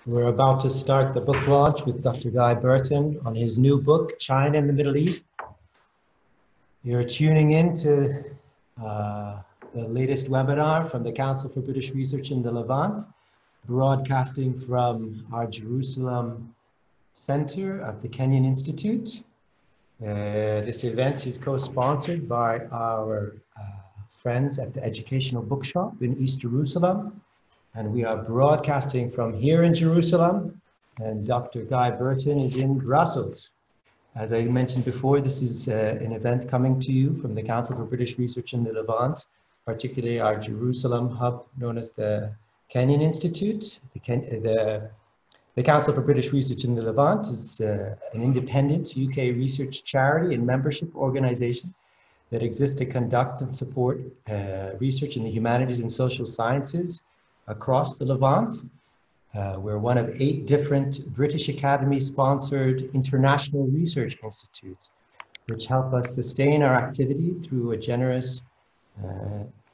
We're about to start the book launch with Dr. Guy Burton on his new book, China and the Middle East. You're tuning in to the latest webinar from the Council for British Research in the Levant, broadcasting from our Jerusalem Center of the Kenyan Institute. This event is co-sponsored by our friends at the Educational Bookshop in East Jerusalem. And we are broadcasting from here in Jerusalem, and Dr. Guy Burton is in Brussels. As I mentioned before, this is an event coming to you from the Council for British Research in the Levant, particularly our Jerusalem hub known as the Kenyan Institute. The Council for British Research in the Levant is an independent UK research charity and membership organization that exists to conduct and support research in the humanities and social sciences across the Levant. We're one of 8 different British Academy-sponsored international research institutes, which help us sustain our activity through a generous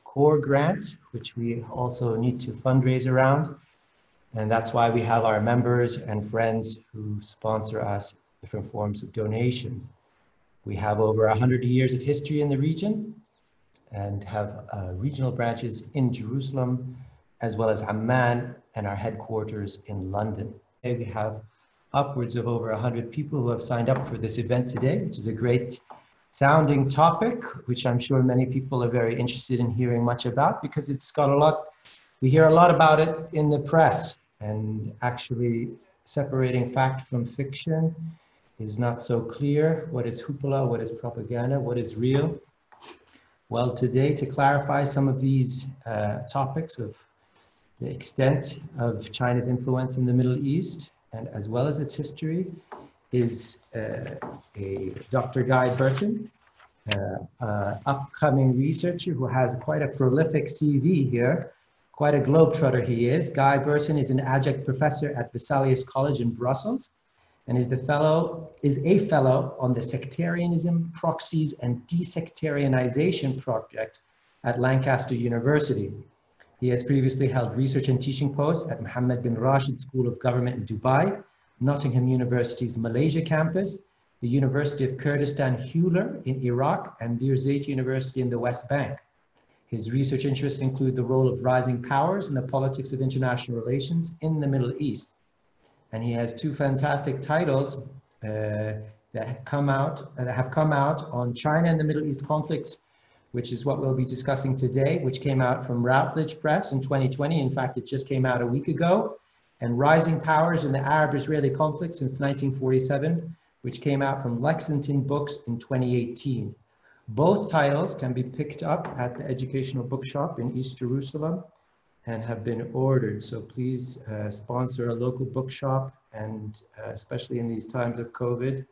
core grant, which we also need to fundraise around. And that's why we have our members and friends who sponsor us different forms of donations. We have over 100 years of history in the region and have regional branches in Jerusalem, as well as Amman and our headquarters in London. Today we have upwards of over 100 people who have signed up for this event today, which is a great sounding topic, which I'm sure many people are very interested in hearing much about, because it's got a lot, we hear a lot about it in the press, and actually separating fact from fiction is not so clear. What is hoopla, what is propaganda, what is real? Well, today, to clarify some of these topics of the extent of China's influence in the Middle East, and as well as its history, is Dr. Guy Burton, upcoming researcher who has quite a prolific CV here, quite a globetrotter he is. Guy Burton is an adjunct professor at Vesalius College in Brussels, and is a fellow on the Sectarianism, Proxies, and Desectarianization project at Lancaster University. He has previously held research and teaching posts at Mohammed bin Rashid School of Government in Dubai, Nottingham University's Malaysia campus, the University of Kurdistan Hewler in Iraq, and Birzeit University in the West Bank. His research interests include the role of rising powers in the politics of international relations in the Middle East. And he has 2 fantastic titles that have come out on China and the Middle East conflicts, which is what we'll be discussing today, which came out from Routledge Press in 2020. In fact, it just came out a week ago. And Rising Powers in the Arab-Israeli Conflict since 1947, which came out from Lexington Books in 2018. Both titles can be picked up at the Educational Bookshop in East Jerusalem and have been ordered. So please sponsor a local bookshop, and especially in these times of COVID,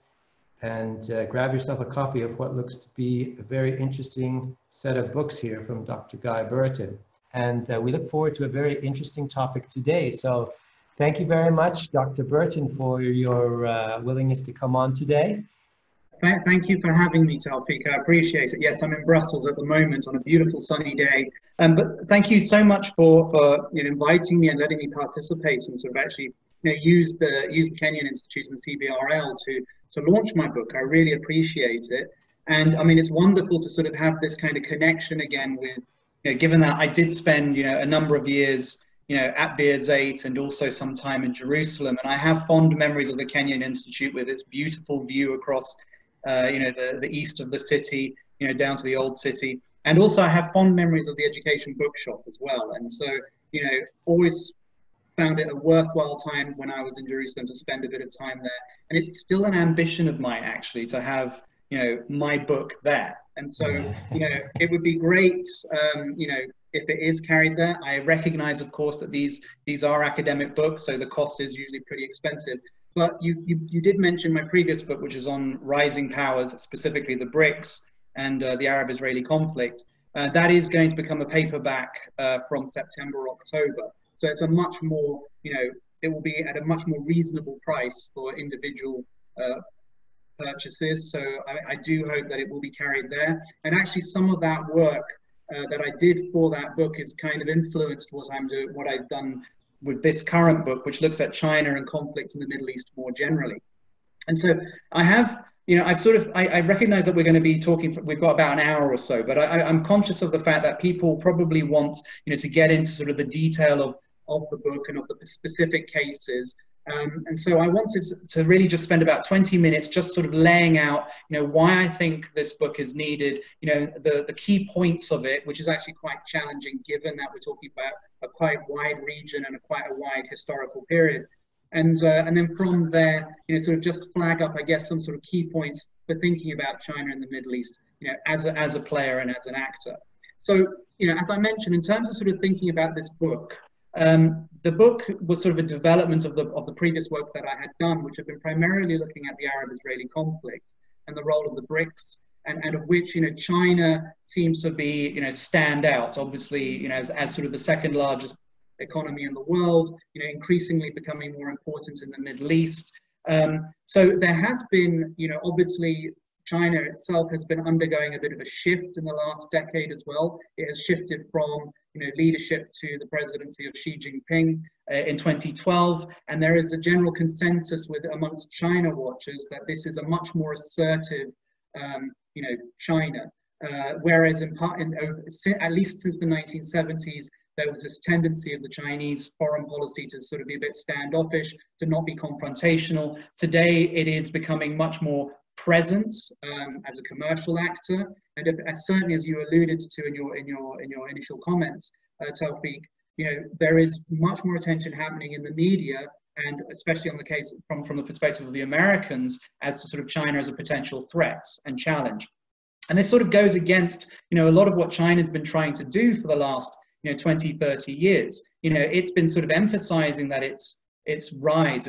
and grab yourself a copy of what looks to be a very interesting set of books here from Dr. Guy Burton. And we look forward to a very interesting topic today. So thank you very much, Dr. Burton, for your willingness to come on today. Thank you for having me, Taufik. I appreciate it. Yes, I'm in Brussels at the moment on a beautiful sunny day. But thank you so much for inviting me and letting me participate and sort of actually use the Kenyan Institute and the CBRL to launch my book. I really appreciate it. And I mean, it's wonderful to sort of have this kind of connection again with, given that I did spend, a number of years, at Birzeit and also some time in Jerusalem. And I have fond memories of the Kenyan Institute with its beautiful view across, the east of the city, down to the old city. And also I have fond memories of the Education Bookshop as well. And so, always found it a worthwhile time when I was in Jerusalem to spend a bit of time there. And it's still an ambition of mine, actually, to have, my book there. And so, it would be great, if it is carried there. I recognize, of course, that these are academic books, so the cost is usually pretty expensive. But you did mention my previous book, which is on rising powers, specifically the BRICS and the Arab-Israeli conflict. That is going to become a paperback from September or October. So it's a much more, it will be at a much more reasonable price for individual purchases. So I do hope that it will be carried there. And actually some of that work that I did for that book is kind of influenced what I've done with this current book, which looks at China and conflict in the Middle East more generally. And so I have, I recognize that we're going to be talking, we've got about an hour or so, but I'm conscious of the fact that people probably want, to get into sort of the detail of the book and of the specific cases. And so I wanted to really just spend about 20 minutes just sort of laying out, why I think this book is needed, the key points of it, which is actually quite challenging given that we're talking about a quite wide region and quite a wide historical period. And then from there, sort of just flag up, I guess, some sort of key points for thinking about China and the Middle East, as a player and as an actor. So, as I mentioned, in terms of sort of thinking about this book, the book was sort of a development of the previous work that I had done, which had been primarily looking at the Arab-Israeli conflict and the role of the BRICS, and of which, China seems to be, stand out, obviously, as sort of the second largest economy in the world, increasingly becoming more important in the Middle East. So there has been, obviously, China itself has been undergoing a bit of a shift in the last decade as well. It has shifted from, leadership to the presidency of Xi Jinping in 2012, and there is a general consensus amongst China watchers that this is a much more assertive, China. Whereas at least since the 1970s, there was this tendency of the Chinese foreign policy to sort of be a bit standoffish, to not be confrontational. Today, it is becoming much more present as a commercial actor, and as certainly as you alluded to in your initial comments, Tawfiq, there is much more attention happening in the media, and especially on the case from the perspective of the Americans, as to sort of China as a potential threat and challenge. And this sort of goes against, a lot of what China's been trying to do for the last 20, 30 years. It's been sort of emphasizing that its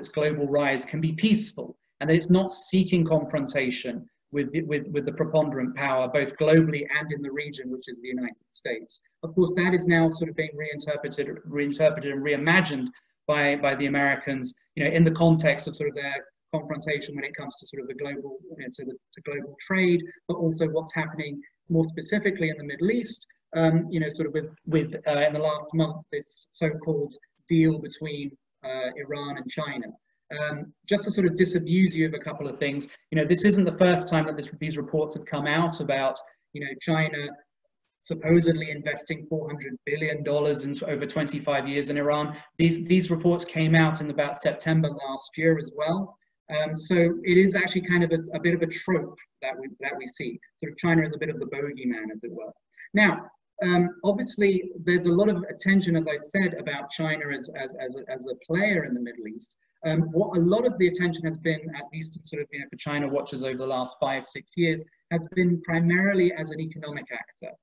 global rise can be peaceful, and that it's not seeking confrontation with the preponderant power, both globally and in the region, which is the United States. Of course, that is now sort of being reinterpreted and reimagined by the Americans, in the context of sort of their confrontation when it comes to sort of the global, to global trade, but also what's happening more specifically in the Middle East, sort of with in the last month, this so-called deal between Iran and China. Just to sort of disabuse you of a couple of things, this isn't the first time that these reports have come out about, China supposedly investing $400 billion in over 25 years in Iran. These reports came out in about September last year as well. So it is actually kind of a bit of a trope that we see. Sort of China is a bit of the bogeyman, as it were. Now, obviously, there's a lot of attention, as I said, about China as a player in the Middle East. What a lot of the attention has been, at least sort of, for China watchers over the last 5-6 years, has been primarily as an economic actor.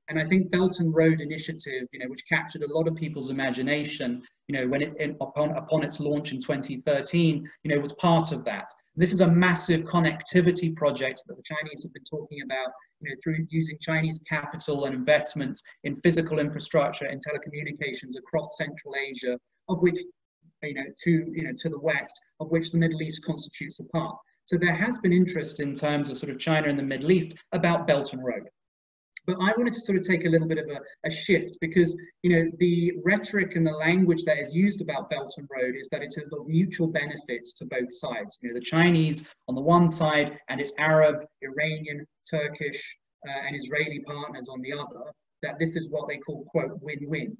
And I think Belt and Road Initiative, which captured a lot of people's imagination, when upon its launch in 2013, was part of that. This is a massive connectivity project that the Chinese have been talking about, through using Chinese capital and investments in physical infrastructure and telecommunications across Central Asia, of which, to the west, of which the Middle East constitutes a part. So there has been interest in terms of sort of China and the Middle East about Belt and Road. But I wanted to sort of take a little bit of a shift, because, the rhetoric and the language that is used about Belt and Road is that it is of mutual benefits to both sides. The Chinese on the one side and its Arab, Iranian, Turkish, and Israeli partners on the other, that this is what they call, quote, win-win.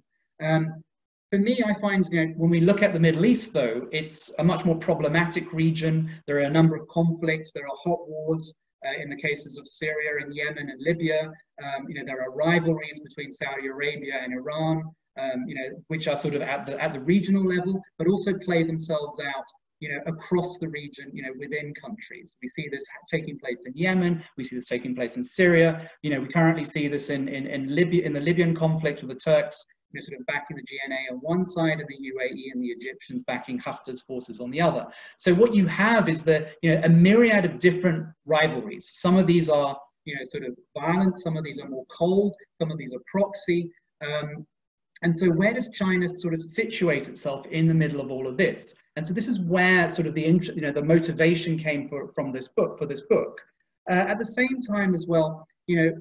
For me, I find, when we look at the Middle East, though, it's a much more problematic region. There are a number of conflicts. There are hot wars in the cases of Syria and Yemen and Libya. There are rivalries between Saudi Arabia and Iran, which are sort of at the regional level, but also play themselves out, across the region, within countries. We see this taking place in Yemen. We see this taking place in Syria. We currently see this in Libya, in the Libyan conflict, with the Turks, sort of backing the GNA on one side, and the UAE and the Egyptians backing Haftar's forces on the other. So what you have is a myriad of different rivalries. Some of these are, sort of violent. Some of these are more cold. Some of these are proxy. And so where does China sort of situate itself in the middle of all of this? And so this is where sort of the motivation came from this book, At the same time as well,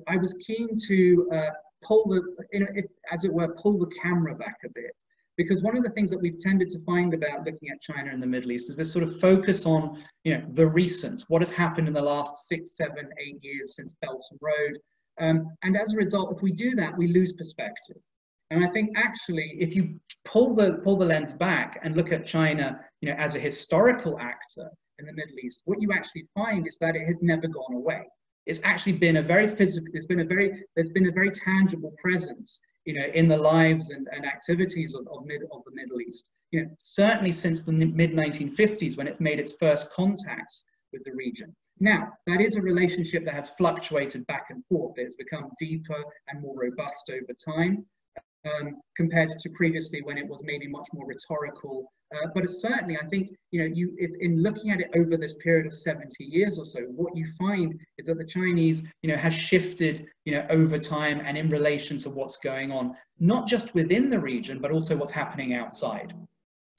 I was keen to pull the, as it were, pull the camera back a bit, because one of the things that we've tended to find about looking at China and the Middle East is this sort of focus on, the recent, what has happened in the last 6, 7, 8 years since Belt and Road. And as a result, if we do that, we lose perspective. And I think actually, if you pull the lens back and look at China, as a historical actor in the Middle East, what you actually find is that it had never gone away. It's actually been a very physical, there's been a very tangible presence, in the lives and activities of the Middle East. Certainly since the mid-1950s, when it made its first contacts with the region. Now, that is a relationship that has fluctuated back and forth. It's become deeper and more robust over time, compared to previously when it was maybe much more rhetorical. But it's certainly, I think, if in looking at it over this period of 70 years or so, what you find is that the Chinese, has shifted, over time and in relation to what's going on, not just within the region, but also what's happening outside.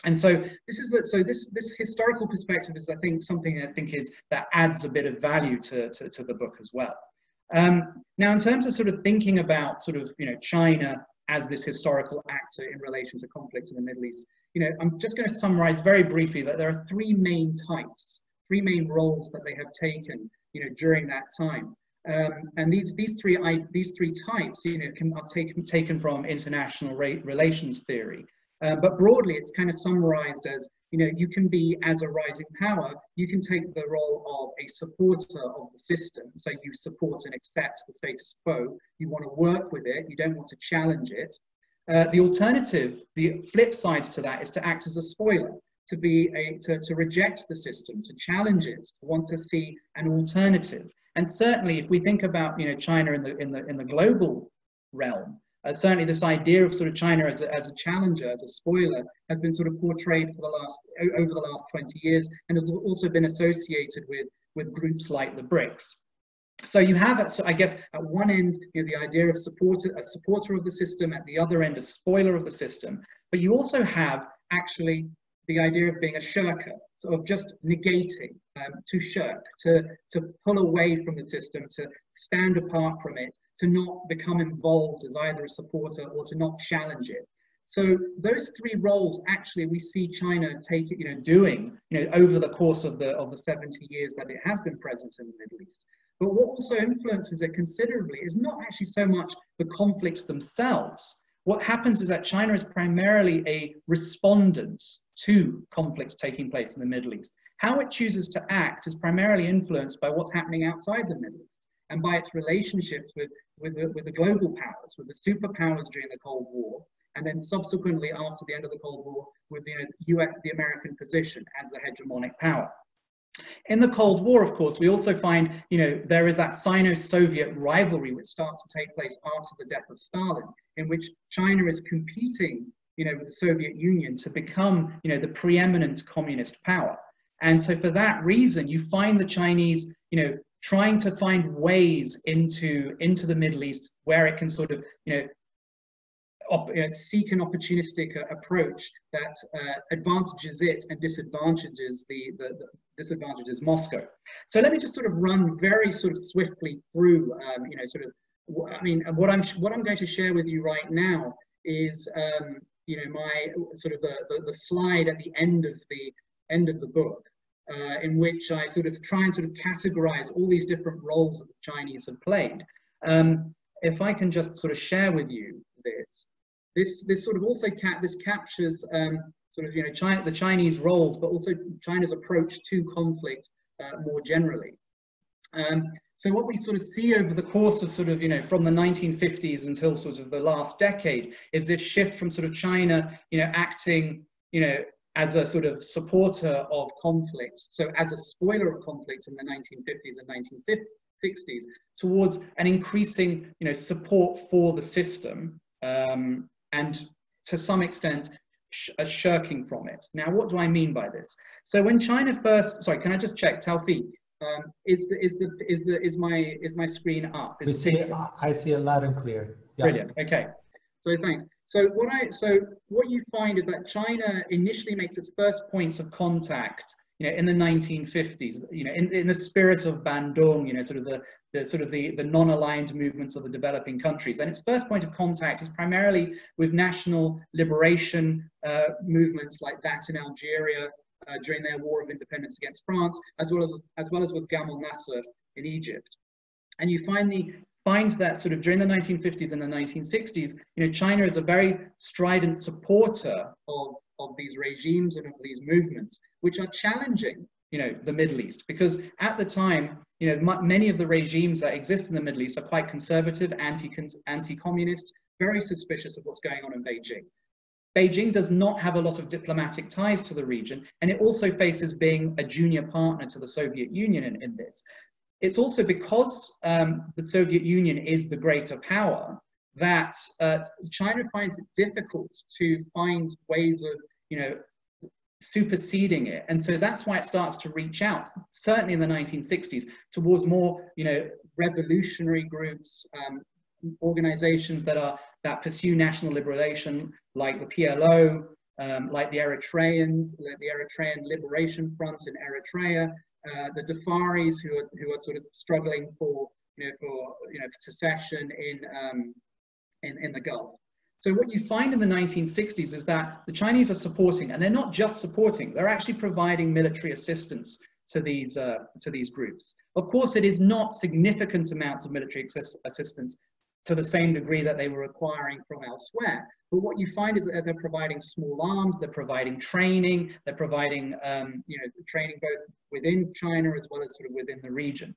And so this historical perspective is, I think, something that adds a bit of value to the book as well. Now, in terms of sort of thinking about China as this historical actor in relation to conflict in the Middle East, I'm just going to summarize very briefly that there are three main types, three main roles that they have taken, during that time. And these three types, are taken from international relations theory. But broadly, it's kind of summarized as, you can be, as a rising power, you can take the role of a supporter of the system. So you support and accept the status quo. You want to work with it. You don't want to challenge it. The alternative, the flip side to that, is to act as a spoiler, to reject the system, to challenge it, to want to see an alternative. And certainly, if we think about China in the global realm, certainly this idea of sort of China as a challenger, as a spoiler, has been sort of portrayed for over the last 20 years, and has also been associated with groups like the BRICS. So you have, I guess, at one end, the idea of a supporter of the system, at the other end, a spoiler of the system. But you also have actually the idea of being a shirker, sort of just negating, to shirk, to pull away from the system, to stand apart from it, to not become involved as either a supporter or to not challenge it. So those three roles, actually, we see China doing, over the course of the 70 years that it has been present in the Middle East. But what also influences it considerably is not actually so much the conflicts themselves. What happens is that China is primarily a respondent to conflicts taking place in the Middle East. How it chooses to act is primarily influenced by what's happening outside the Middle East, and by its relationships with the global powers, with the superpowers during the Cold War, and then subsequently after the end of the Cold War with the American position as the hegemonic power. In the Cold War, of course, we also find, there is that Sino-Soviet rivalry which starts to take place after the death of Stalin, in which China is competing, with the Soviet Union to become, the preeminent communist power. And so for that reason, you find the Chinese, trying to find ways into the Middle East where it can sort of, seek an opportunistic approach that advantages it and disadvantages disadvantages Moscow. So let me just sort of run very sort of swiftly through, what I'm going to share with you right now is, my sort of the slide at the end of the book. In which I sort of try and sort of categorize all these different roles that the Chinese have played. If I can just sort of share with you this sort of also captures sort of the Chinese roles, but also China's approach to conflict more generally. So what we sort of see over the course of sort of from the 1950s until sort of the last decade is this shift from sort of China acting as a sort of supporter of conflict, so as a spoiler of conflict in the 1950s and 1960s, towards an increasing, support for the system, and to some extent, a shirking from it. Now, what do I mean by this? So when China first, sorry, can I just check, Tawfiq? Is my screen up? I see it loud and clear. Yeah. Brilliant. Okay. So thanks. So what you find is that China initially makes its first points of contact, in the 1950s, in the spirit of Bandung, sort of the non-aligned movements of the developing countries. And its first point of contact is primarily with national liberation movements like that in Algeria during their war of independence against France, as well as with Gamal Nasser in Egypt. And you find that sort of during the 1950s and the 1960s, China is a very strident supporter of these regimes and of these movements, which are challenging, the Middle East, because at the time, many of the regimes that exist in the Middle East are quite conservative, anti-communist, very suspicious of what's going on in Beijing. Beijing does not have a lot of diplomatic ties to the region, and it also faces being a junior partner to the Soviet Union in this. It's also because the Soviet Union is the greater power that China finds it difficult to find ways of, superseding it. And so that's why it starts to reach out, certainly in the 1960s, towards more, revolutionary groups, organizations that pursue national liberation, like the PLO, like the Eritreans, like the Eritrean Liberation Front in Eritrea, the Darfuris who are sort of struggling for secession in the Gulf. So what you find in the 1960s is that the Chinese are supporting, and they're not just supporting, they're actually providing military assistance to these groups. Of course, it is not significant amounts of military assistance to the same degree that they were acquiring from elsewhere. But what you find is that they're providing small arms, they're providing training, they're providing training both within China as well as sort of within the region.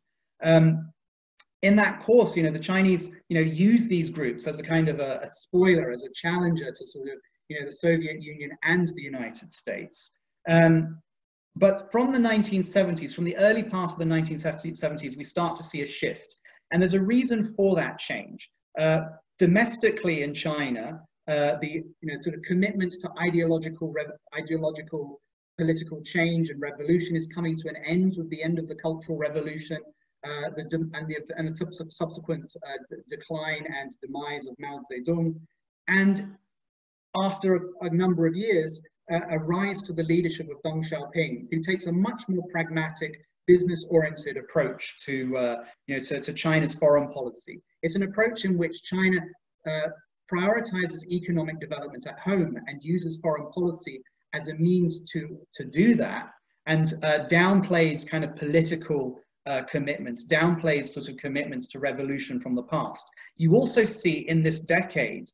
In that course, the Chinese, use these groups as a kind of a spoiler, as a challenger to sort of, the Soviet Union and the United States. But from the 1970s, from the early part of the 1970s, we start to see a shift. And there's a reason for that change. Domestically in China, the sort of commitment to ideological political change and revolution is coming to an end with the end of the Cultural Revolution. And the subsequent decline and demise of Mao Zedong, and after a number of years, a rise to the leadership of Deng Xiaoping, who takes a much more pragmatic, business-oriented approach to China's foreign policy. It's an approach in which China prioritizes economic development at home and uses foreign policy as a means to do that, and downplays kind of political commitments, downplays sort of commitments to revolution from the past. You also see in this decade,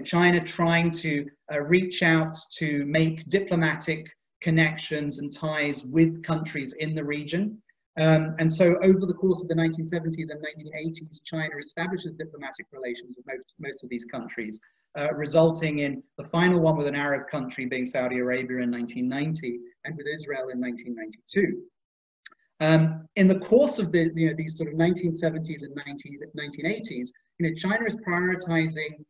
China trying to reach out to make diplomatic connections and ties with countries in the region. And so over the course of the 1970s and 1980s, China establishes diplomatic relations with most of these countries, resulting in the final one with an Arab country being Saudi Arabia in 1990 and with Israel in 1992. In the course of these sort of 1970s and 1980s, China is prioritizing,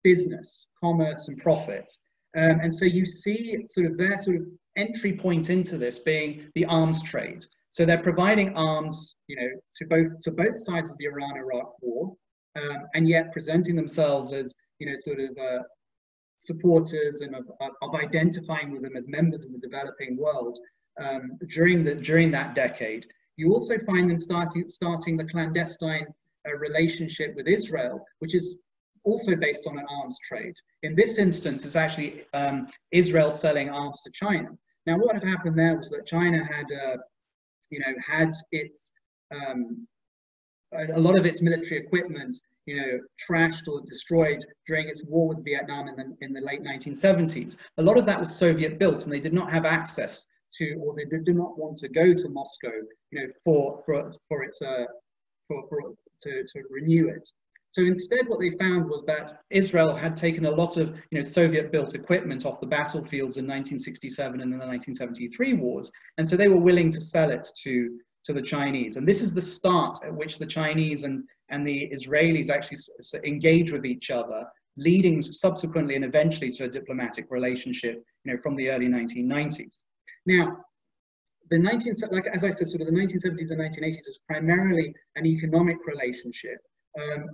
business, commerce, and profit. And so you see sort of their sort of entry point into this being the arms trade. So they're providing arms, to both sides of the Iran-Iraq war, and yet presenting themselves as, sort of supporters and of identifying with them as members of the developing world. During that decade, you also find them starting the clandestine relationship with Israel, which is also based on an arms trade. In this instance, it's actually Israel selling arms to China. Now, what had happened there was that China had, had its a lot of its military equipment, trashed or destroyed during its war with Vietnam in the late 1970s. A lot of that was Soviet built, and they did not have access to, or they did not want to go to Moscow, to renew it. So instead, what they found was that Israel had taken a lot of, Soviet-built equipment off the battlefields in 1967 and in the 1973 wars, and so they were willing to sell it to the Chinese. And this is the start at which the Chinese and the Israelis actually engage with each other, leading subsequently and eventually to a diplomatic relationship, from the early 1990s. Now, as I said, sort of the 1970s and 1980s is primarily an economic relationship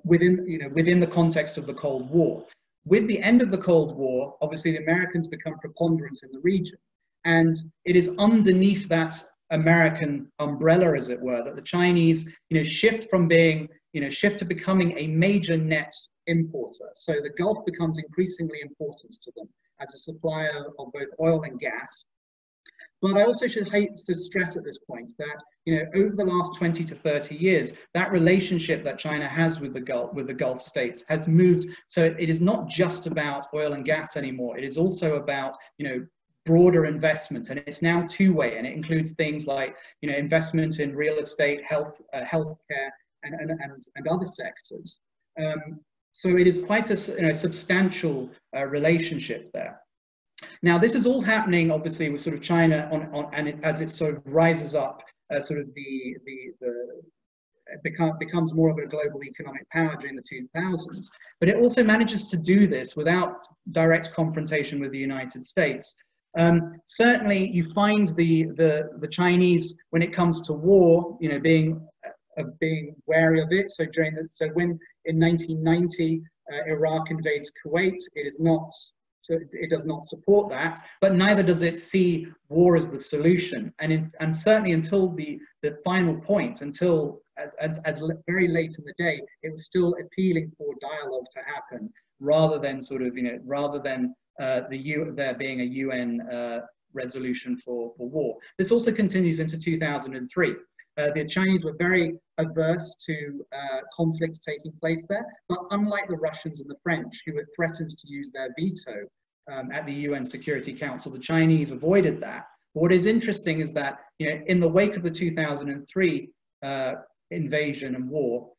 within the context of the Cold War. With the end of the Cold War, obviously the Americans become preponderant in the region, and it is underneath that American umbrella, as it were, that the Chinese, shift from being, shift to becoming a major net importer. So the Gulf becomes increasingly important to them as a supplier of both oil and gas. But I also should hate to stress at this point that, over the last 20 to 30 years, that relationship that China has with the Gulf states has moved. So it is not just about oil and gas anymore. It is also about, broader investments, and it's now two-way, and it includes things like, investment in real estate, healthcare, and other sectors. So it is quite a substantial relationship there. Now, this is all happening, obviously, with sort of China as it sort of rises up, becomes more of a global economic power during the 2000s. But it also manages to do this without direct confrontation with the United States. Certainly, you find the Chinese, when it comes to war, being wary of it. So when in 1990 Iraq invades Kuwait, it does not support that, but neither does it see war as the solution. And certainly until the final point, until as very late in the day, it was still appealing for dialogue to happen, rather than there being a UN resolution for war. This also continues into 2003. The Chinese were very averse to conflict taking place there, but unlike the Russians and the French, who had threatened to use their veto at the UN Security Council, the Chinese avoided that. What is interesting is that, in the wake of the 2003 invasion and war,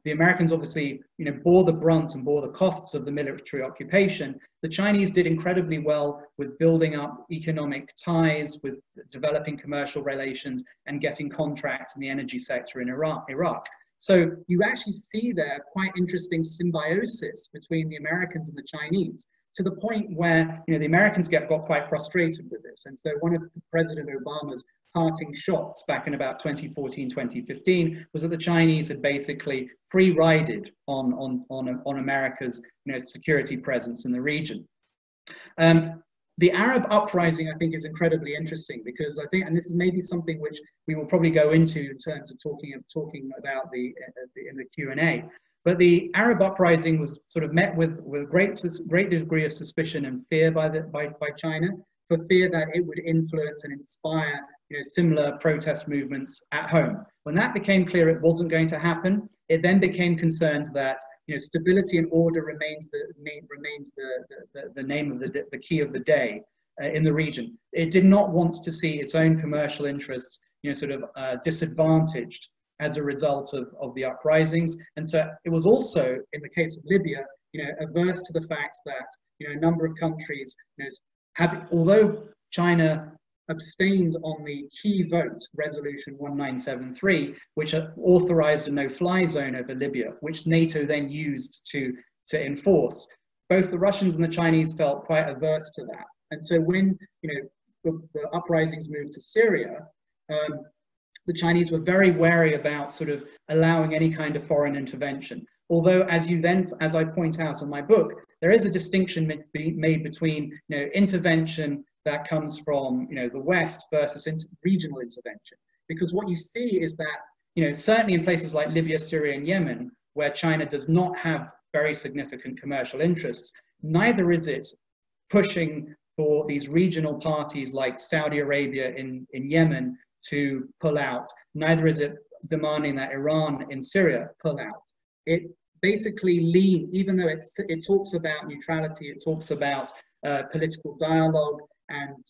the Americans obviously, bore the brunt and bore the costs of the military occupation. The Chinese did incredibly well with building up economic ties, with developing commercial relations, and getting contracts in the energy sector in Iraq. So you actually see there quite interesting symbiosis between the Americans and the Chinese, to the point where, the Americans got quite frustrated with this. And so one of President Obama's parting shots back in about 2014, 2015, was that the Chinese had basically free-rided on America's security presence in the region. The Arab uprising, I think, is incredibly interesting, because I think, and this is maybe something which we will probably go into in terms of talking about in the Q&A. But the Arab uprising was sort of met with great degree of suspicion and fear by China, for fear that it would influence and inspire, similar protest movements at home. When that became clear it wasn't going to happen, it then became concerned that, stability and order remains the name of the key of the day in the region. It did not want to see its own commercial interests, disadvantaged as a result of the uprisings. And so it was also, in the case of Libya, averse to the fact that, a number of countries, although China abstained on the key vote, Resolution 1973, which authorized a no-fly zone over Libya, which NATO then used to enforce, both the Russians and the Chinese felt quite averse to that. And so when, the uprisings moved to Syria, the Chinese were very wary about sort of allowing any kind of foreign intervention. Although, as I point out in my book, there is a distinction made between, intervention that comes from, the West versus regional intervention. Because what you see is that, certainly in places like Libya, Syria, and Yemen, where China does not have very significant commercial interests, neither is it pushing for these regional parties like Saudi Arabia in Yemen to pull out. Neither is it demanding that Iran in Syria pull out. It basically even though it talks about neutrality, it talks about political dialogue and,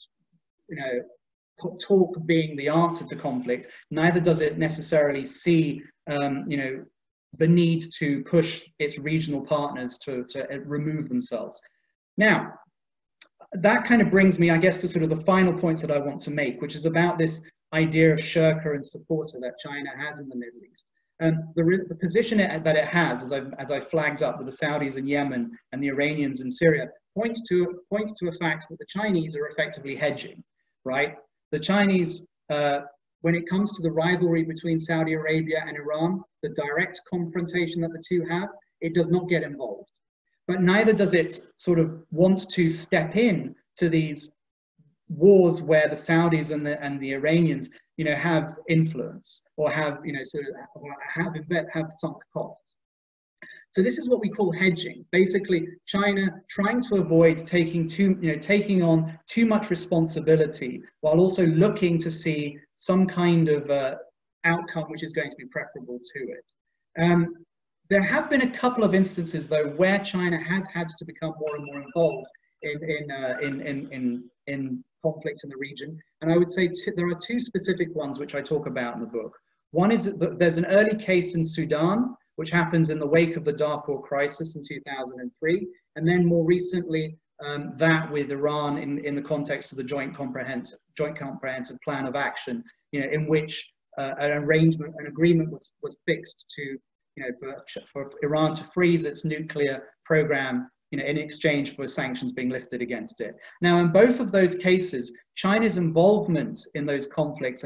talk being the answer to conflict, neither does it necessarily see, the need to push its regional partners to remove themselves. Now, that kind of brings me, I guess, to sort of the final points that I want to make, which is about this idea of shirker and supporter that China has in the Middle East. The position that it has, as I flagged up with the Saudis in Yemen and the Iranians in Syria, points to a fact that the Chinese are effectively hedging, right? The Chinese, when it comes to the rivalry between Saudi Arabia and Iran, the direct confrontation that the two have, it does not get involved. But neither does it sort of want to step in to these wars where the Saudis and the Iranians, have influence or have, sort of have sunk costs. So this is what we call hedging. Basically, China trying to avoid taking on too much responsibility, while also looking to see some kind of outcome which is going to be preferable to it. There have been a couple of instances, though, where China has had to become more and more involved in conflicts in the region, and I would say there are two specific ones which I talk about in the book. One is that there's an early case in Sudan, which happens in the wake of the Darfur crisis in 2003, and then more recently that with Iran in the context of the Joint Comprehensive Plan of Action, in which an agreement was fixed to, for Iran to freeze its nuclear program, in exchange for sanctions being lifted against it. Now, in both of those cases, China's involvement in those conflicts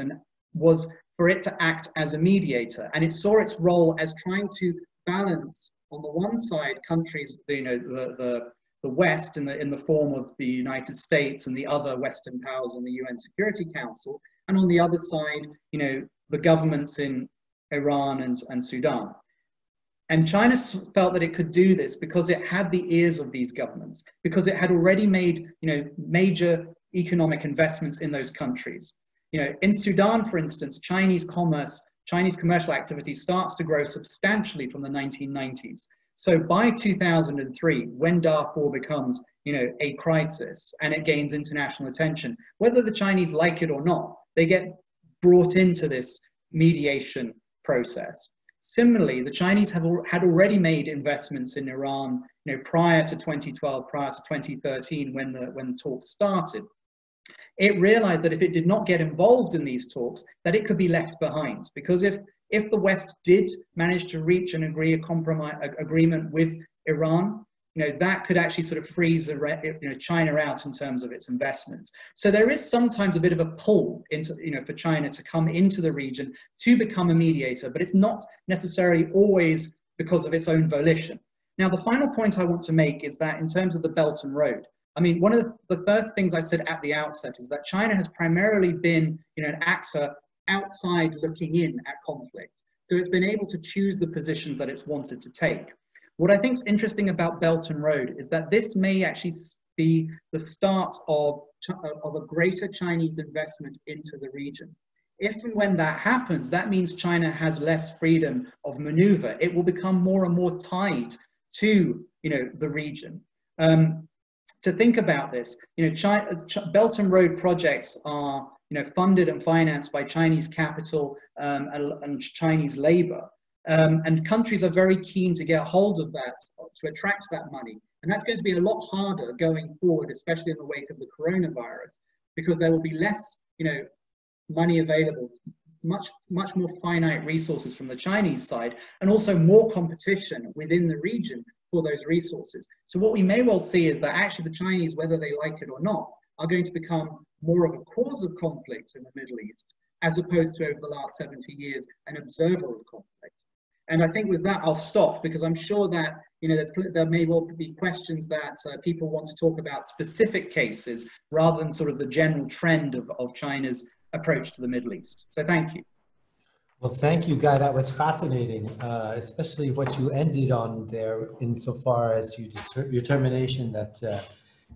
was for it to act as a mediator, and it saw its role as trying to balance, on the one side, countries, the West in the form of the United States and the other Western powers on the UN Security Council, and on the other side, the governments in Iran and Sudan. And China felt that it could do this because it had the ears of these governments, because it had already made, major economic investments in those countries. In Sudan, for instance, Chinese commercial activity starts to grow substantially from the 1990s. So by 2003, when Darfur becomes, a crisis and it gains international attention, whether the Chinese like it or not, they get brought into this mediation process. Similarly, the Chinese had already made investments in Iran, prior to 2012, prior to 2013, when the talks started. It realized that if it did not get involved in these talks, that it could be left behind. Because if the West did manage to reach and agree agreement with Iran, that could actually sort of freeze China out in terms of its investments. So there is sometimes a bit of a pull into, for China to come into the region to become a mediator, but it's not necessarily always because of its own volition. Now, the final point I want to make is that in terms of the Belt and Road, I mean, one of the first things I said at the outset is that China has primarily been, an actor outside looking in at conflict. So it's been able to choose the positions that it's wanted to take. What I think is interesting about Belt and Road is that this may actually be the start of a greater Chinese investment into the region. If and when that happens, that means China has less freedom of maneuver. It will become more and more tied to, the region. To think about this, Belt and Road projects are, funded and financed by Chinese capital and Chinese labor. And countries are very keen to get hold of that, to attract that money. And that's going to be a lot harder going forward, especially in the wake of the coronavirus, because there will be less, money available, much more finite resources from the Chinese side, and also more competition within the region for those resources. So what we may well see is that actually the Chinese, whether they like it or not, are going to become more of a cause of conflict in the Middle East, as opposed to over the last 70 years, an observer of conflict. And I think with that, I'll stop, because I'm sure that there may well be questions that people want to talk about specific cases rather than sort of the general trend of China's approach to the Middle East. So thank you. Well, thank you, Guy. That was fascinating, especially what you ended on there, insofar as your determination that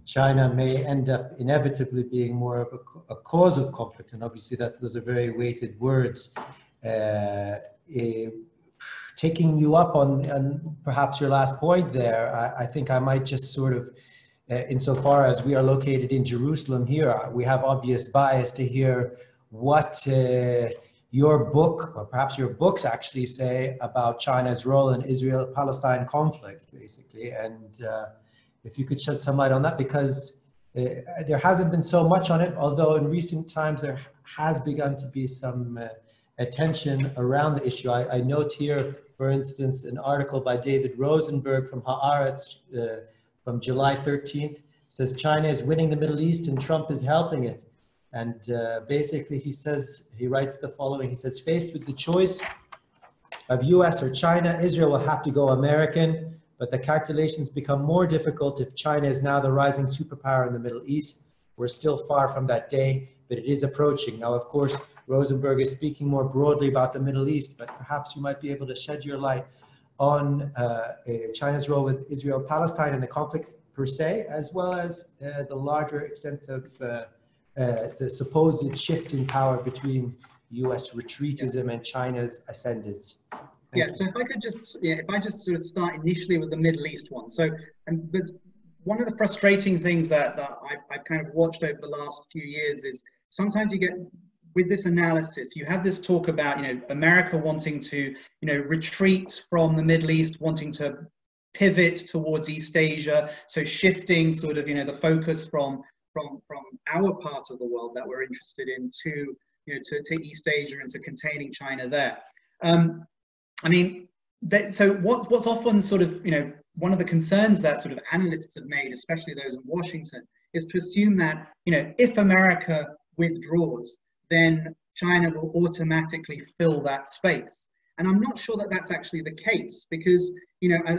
China may end up inevitably being more of a cause of conflict. And obviously those are very weighted words. Taking you up on perhaps your last point there, I think I might just sort of, insofar as we are located in Jerusalem here, we have obvious bias to hear what your book, or perhaps your books actually say about China's role in Israel-Palestine conflict, basically. And if you could shed some light on that, because there hasn't been so much on it, although in recent times there has begun to be some attention around the issue. I note here, for instance, an article by David Rosenberg from Haaretz from July 13th, says China is winning the Middle East and Trump is helping it. And basically he writes the following. He says, faced with the choice of US or China, Israel will have to go American, but the calculations become more difficult if China is now the rising superpower in the Middle East. We're still far from that day, but it is approaching. Now, of course, Rosenberg is speaking more broadly about the Middle East, but perhaps you might be able to shed your light on China's role with Israel-Palestine and the conflict per se, as well as the larger extent of the supposed shift in power between U.S. retreatism and China's ascendance. So if I could just, if I just sort of start initially with the Middle East one. So, and there's one of the frustrating things that I've kind of watched over the last few years is sometimes you get, with this analysis, you have this talk about, America wanting to, retreat from the Middle East, wanting to pivot towards East Asia. So shifting sort of, the focus from our part of the world that we're interested in to, to East Asia and to containing China there. I mean, so what's often sort of, one of the concerns that sort of analysts have made, especially those in Washington, is to assume that, if America withdraws, then China will automatically fill that space. And I'm not sure that that's actually the case, because,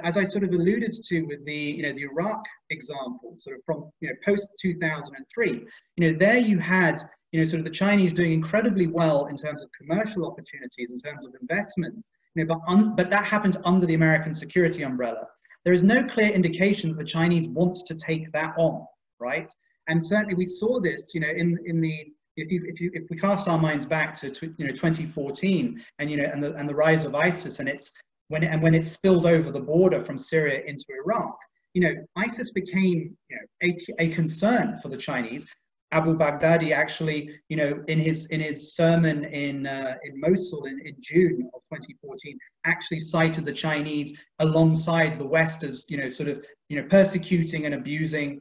as I sort of alluded to with the, the Iraq example, sort of from, post 2003, there you had, sort of the Chinese doing incredibly well in terms of commercial opportunities, in terms of investments, but that happened under the American security umbrella. There is no clear indication that the Chinese want to take that on, right? And certainly we saw this, in the, if we cast our minds back to 2014 and and the rise of ISIS, and when it spilled over the border from Syria into Iraq, ISIS became a concern for the Chinese. Abu Baghdadi actually, in his sermon in Mosul in June of 2014, actually cited the Chinese alongside the West as sort of persecuting and abusing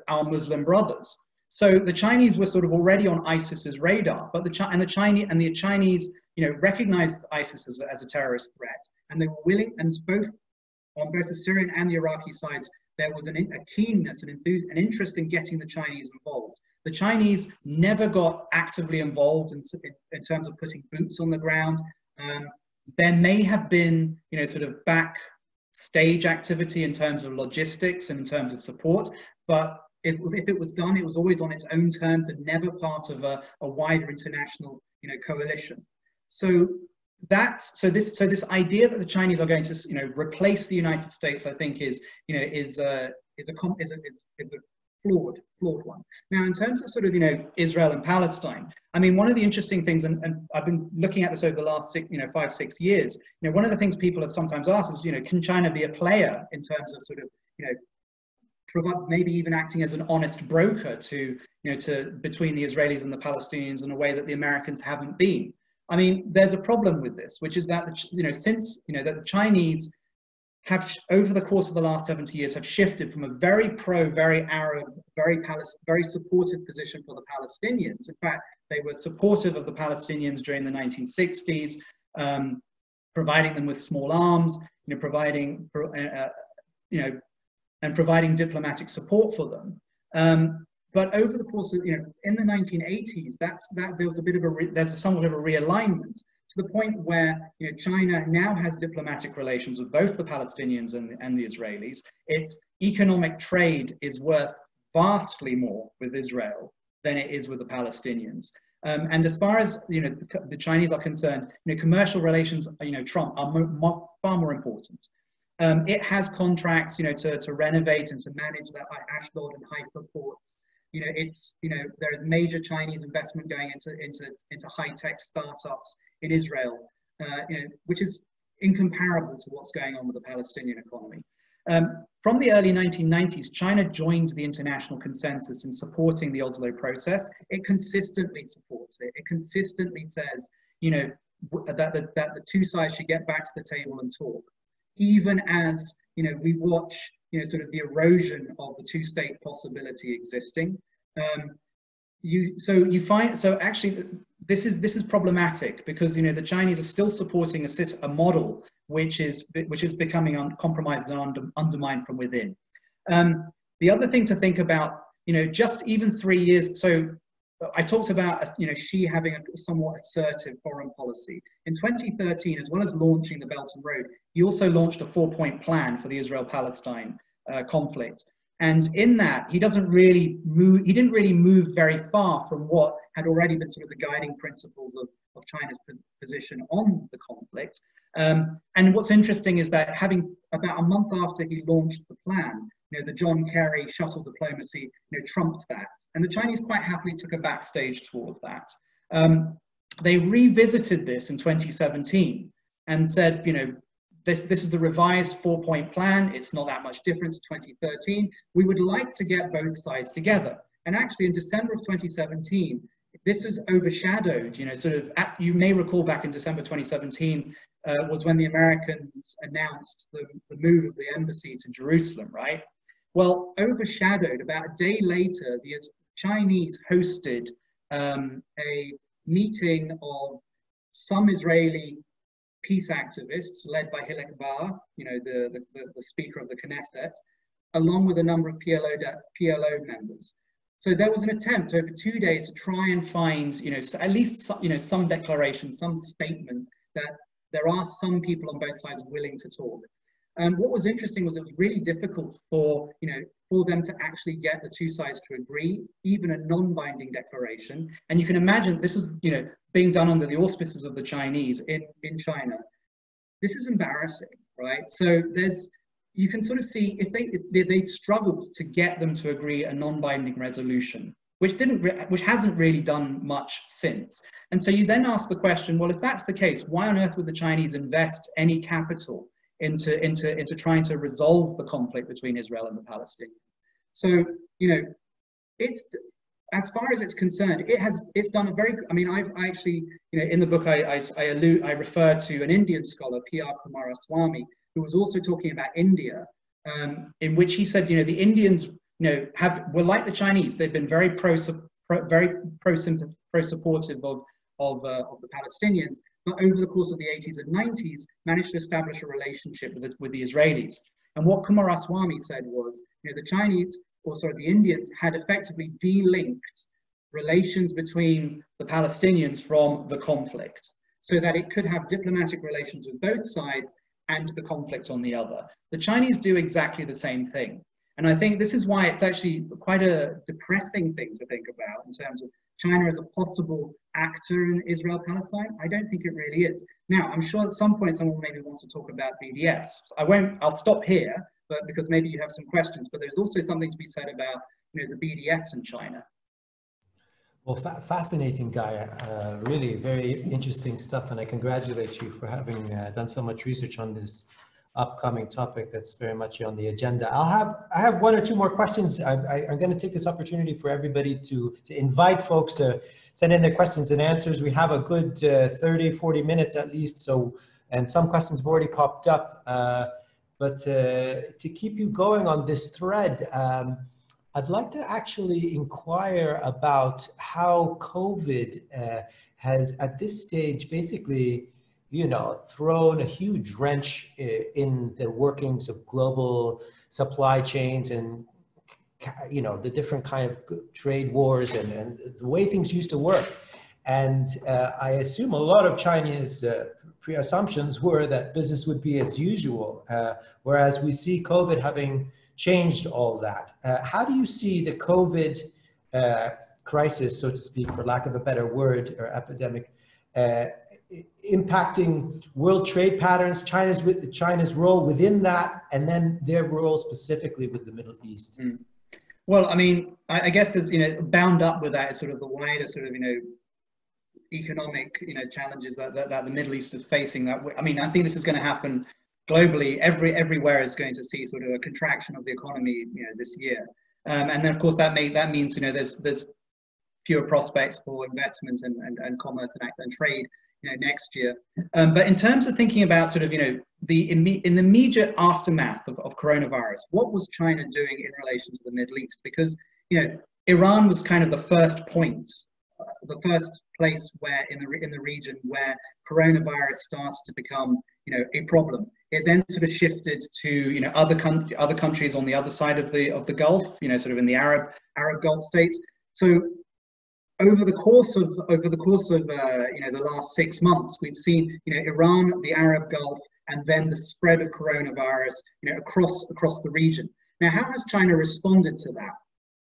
our Muslim brothers. So the Chinese were sort of already on ISIS's radar, but the Chinese recognized ISIS as a terrorist threat, and they were willing, and on both the Syrian and the Iraqi sides, there was a keenness and an interest in getting the Chinese involved. The Chinese never got actively involved in terms of putting boots on the ground. There may have been, sort of backstage activity in terms of logistics and in terms of support, but if it was done, it was always on its own terms and never part of a wider international, coalition. So this idea that the Chinese are going to, replace the United States, I think is a flawed one. Now, in terms of sort of, Israel and Palestine, I mean, one of the interesting things, and I've been looking at this over the last 5-6 years, one of the things people have sometimes asked is, can China be a player in terms of sort of, maybe even acting as an honest broker to between the Israelis and the Palestinians in a way that the Americans haven't been. I mean, there's a problem with this, which is that, that the Chinese have, over the course of the last 70 years, have shifted from a very pro, very Arab, very supportive position for the Palestinians. In fact, they were supportive of the Palestinians during the 1960s, providing them with small arms, providing diplomatic support for them. But over the course of, in the 1980s, there was there's somewhat of a realignment, to the point where China now has diplomatic relations with both the Palestinians and the Israelis. Its economic trade is worth vastly more with Israel than it is with the Palestinians. And as far as the Chinese are concerned, commercial relations, Trump are far more important. It has contracts, to renovate and to manage the Ashdod and Haifa ports. There is major Chinese investment going into high-tech startups in Israel, which is incomparable to what's going on with the Palestinian economy. From the early 1990s, China joined the international consensus in supporting the Oslo process. It consistently supports it. It consistently says, that the two sides should get back to the table and talk, even as we watch sort of the erosion of the two-state possibility existing. So actually this is problematic, because the Chinese are still supporting a model which is becoming compromised and undermined from within. The other thing to think about, just even 3 years. So I talked about Xi having a somewhat assertive foreign policy. In 2013, as well as launching the Belt and Road, he also launched a 4-point plan for the Israel-Palestine conflict. And in that, he didn't really move very far from what had already been sort of the guiding principles of China's position on the conflict. And what's interesting is that having about a month after he launched the plan, the John Kerry shuttle diplomacy, trumped that. And the Chinese quite happily took a backstage toward that. They revisited this in 2017 and said, this is the revised 4-point plan. It's not that much different to 2013. We would like to get both sides together. And actually in December of 2017, this was overshadowed, you may recall back in December 2017 was when the Americans announced the move of the embassy to Jerusalem, right? Well, overshadowed, about a day later, the Chinese hosted a meeting of some Israeli peace activists led by Hilek Bar, the speaker of the Knesset, along with a number of PLO members. So there was an attempt over 2 days to try and find, at least some declaration, some statement that there are some people on both sides willing to talk. What was interesting was it was really difficult for them to actually get the two sides to agree, even a non-binding declaration. And you can imagine this is, being done under the auspices of the Chinese in China. This is embarrassing, right? So you can sort of see if they struggled to get them to agree a non-binding resolution, which hasn't really done much since. And so you then ask the question, well, if that's the case, why on earth would the Chinese invest any capital into trying to resolve the conflict between Israel and the Palestinians? So, it's, as far as it's concerned, it's done a very, I actually, in the book I refer to an Indian scholar, P.R. Kumaraswamy, who was also talking about India, in which he said, the Indians, were like the Chinese. They've been very pro-supportive of the Palestinians, but over the course of the 80s and 90s, managed to establish a relationship with the Israelis. And what Kumaraswamy said was, the Chinese, or sorry, the Indians had effectively de-linked relations between the Palestinians from the conflict, so that it could have diplomatic relations with both sides and the conflict on the other. The Chinese do exactly the same thing. And I think this is why it's actually quite a depressing thing to think about in terms of China as a possible actor in Israel-Palestine. I don't think it really is. Now, I'm sure at some point someone maybe wants to talk about BDS. I'll stop here, but because maybe you have some questions, but there's also something to be said about, the BDS in China. Well, fascinating, Guy. Really very interesting stuff, and I congratulate you for having done so much research on this upcoming topic that's very much on the agenda. I have one or two more questions. I'm going to take this opportunity for everybody to invite folks to send in their questions and answers. We have a good 30, 40 minutes at least, and some questions have already popped up. But to keep you going on this thread, I'd like to actually inquire about how COVID has, at this stage, basically, thrown a huge wrench in the workings of global supply chains and, the different kind of trade wars and the way things used to work. And I assume a lot of Chinese pre-assumptions were that business would be as usual, whereas we see COVID having changed all that. How do you see the COVID crisis, so to speak, for lack of a better word, or epidemic, impacting world trade patterns, China's role within that, and then their role specifically with the Middle East? Well, I guess there's, bound up with that is sort of the wider sort of, economic, challenges that the Middle East is facing. That I think this is going to happen globally. Everywhere is going to see sort of a contraction of the economy, this year, and then of course that means there's fewer prospects for investment and commerce and trade, next year. But in terms of thinking about sort of in the immediate aftermath of coronavirus, what was China doing in relation to the Middle East? Because Iran was kind of the first point, the first place where in the region where coronavirus started to become a problem. It then sort of shifted to other countries on the other side of the Gulf, sort of in the Arab Gulf states. So over the course of the last 6 months, we've seen Iran, the Arab Gulf, and then the spread of coronavirus across the region. Now, how has China responded to that?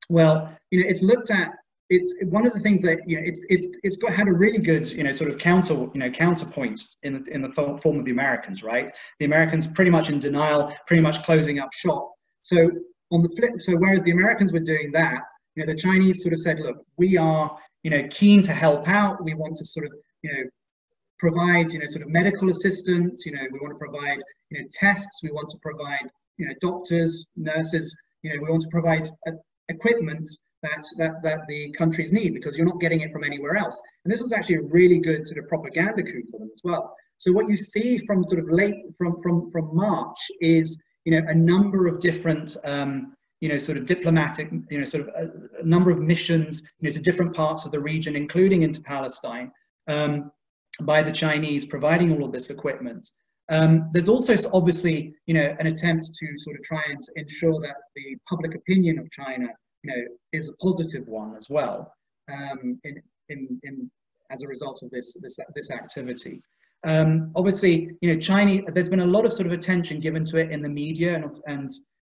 Well, it's looked at. It's one of the things that it's had a really good sort of counterpoint in the form of the Americans, right? The Americans pretty much in denial, pretty much closing up shop. So on the flip, so whereas the Americans were doing that, the Chinese sort of said, look, we are keen to help out. We want to sort of provide sort of medical assistance. We want to provide tests. We want to provide doctors, nurses. We want to provide equipment that the countries need, because you're not getting it from anywhere else. And this was actually a really good sort of propaganda coup for them as well. So what you see from sort of from March is a number of different sort of diplomatic sort of a number of missions to different parts of the region, including into Palestine, by the Chinese providing all of this equipment. There's also obviously an attempt to sort of try and ensure that the public opinion of China is a positive one as well, as a result of this activity. Obviously, China, there's been a lot of sort of attention given to it in the media,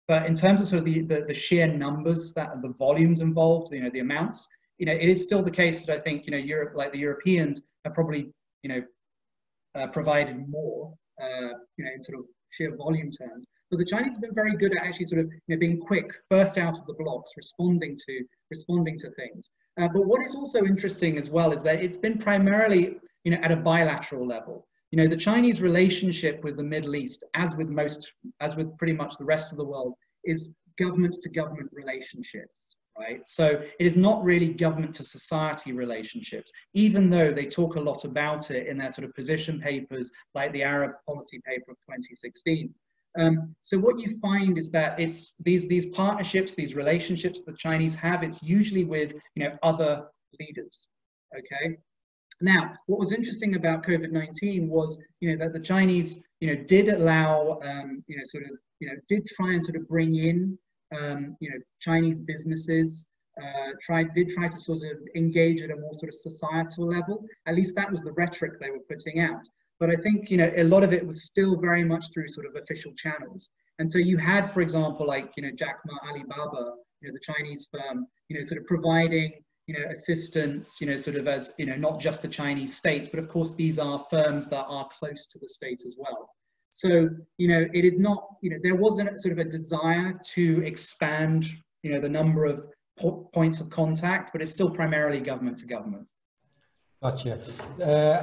but in terms of sort of the sheer numbers, the volumes involved, the amounts, it is still the case that I think Europe, like the Europeans, have probably provided more, in sort of sheer volume terms. But the Chinese have been very good at actually sort of being quick, first out of the blocks, responding to things. But what is also interesting as well is that it's been primarily at a bilateral level. The Chinese relationship with the Middle East, as with pretty much the rest of the world, is government to government relationships, right? So it is not really government to society relationships, even though they talk a lot about it in their sort of position papers, like the Arab policy paper of 2016. So what you find is that it's these partnerships, these relationships that the Chinese have, it's usually with other leaders. Okay. Now, what was interesting about COVID-19 was that the Chinese did allow did try and sort of bring in Chinese businesses, did try to sort of engage at a more sort of societal level. At least that was the rhetoric they were putting out. But I think, a lot of it was still very much through sort of official channels. And so you had, for example, like, Jack Ma, Alibaba, the Chinese firm, sort of providing, assistance, sort of as, not just the Chinese state, but of course, these are firms that are close to the state as well. So, it is not, there wasn't sort of a desire to expand, the number of points of contact, but it's still primarily government to government. Gotcha.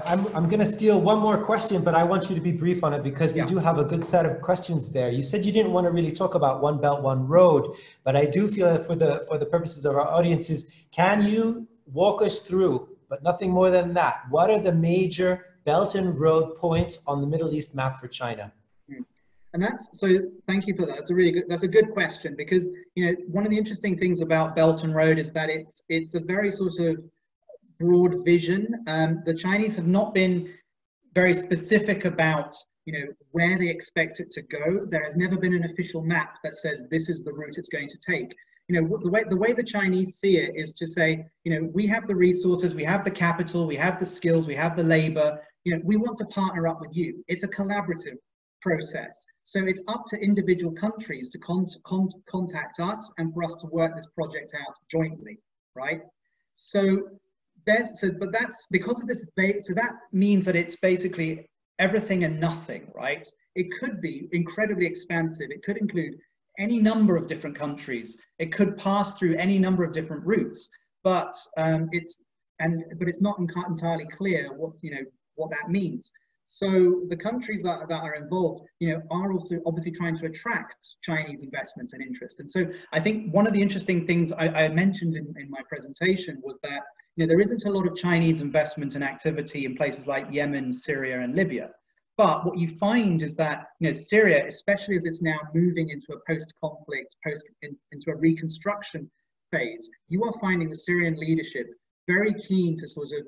I'm going to steal one more question, but I want you to be brief on it because we do have a good set of questions there. You said you didn't want to really talk about One Belt, One Road, but I do feel that for the purposes of our audiences, can you walk us through, but nothing more than that, what are the major Belt and Road points on the Middle East map for China? And thank you for that. That's a good question, because, one of the interesting things about Belt and Road is that it's a very sort of broad vision. The Chinese have not been very specific about where they expect it to go. There has never been an official map that says this is the route it's going to take. The way the Chinese see it is to say, we have the resources, we have the capital, we have the skills, we have the labor. We want to partner up with you. It's a collaborative process. So it's up to individual countries to contact us and for us to work this project out jointly, right? But that's because of this, so that means that it's basically everything and nothing, right? It could be incredibly expansive. It could include any number of different countries. It could pass through any number of different routes, but it's not entirely clear what that means. So the countries that are involved, are also obviously trying to attract Chinese investment and interest. And so I think one of the interesting things I mentioned in my presentation was that there isn't a lot of Chinese investment and activity in places like Yemen, Syria, and Libya. But what you find is that Syria, especially as it's now moving into a post-conflict, into a reconstruction phase, you are finding the Syrian leadership very keen to sort of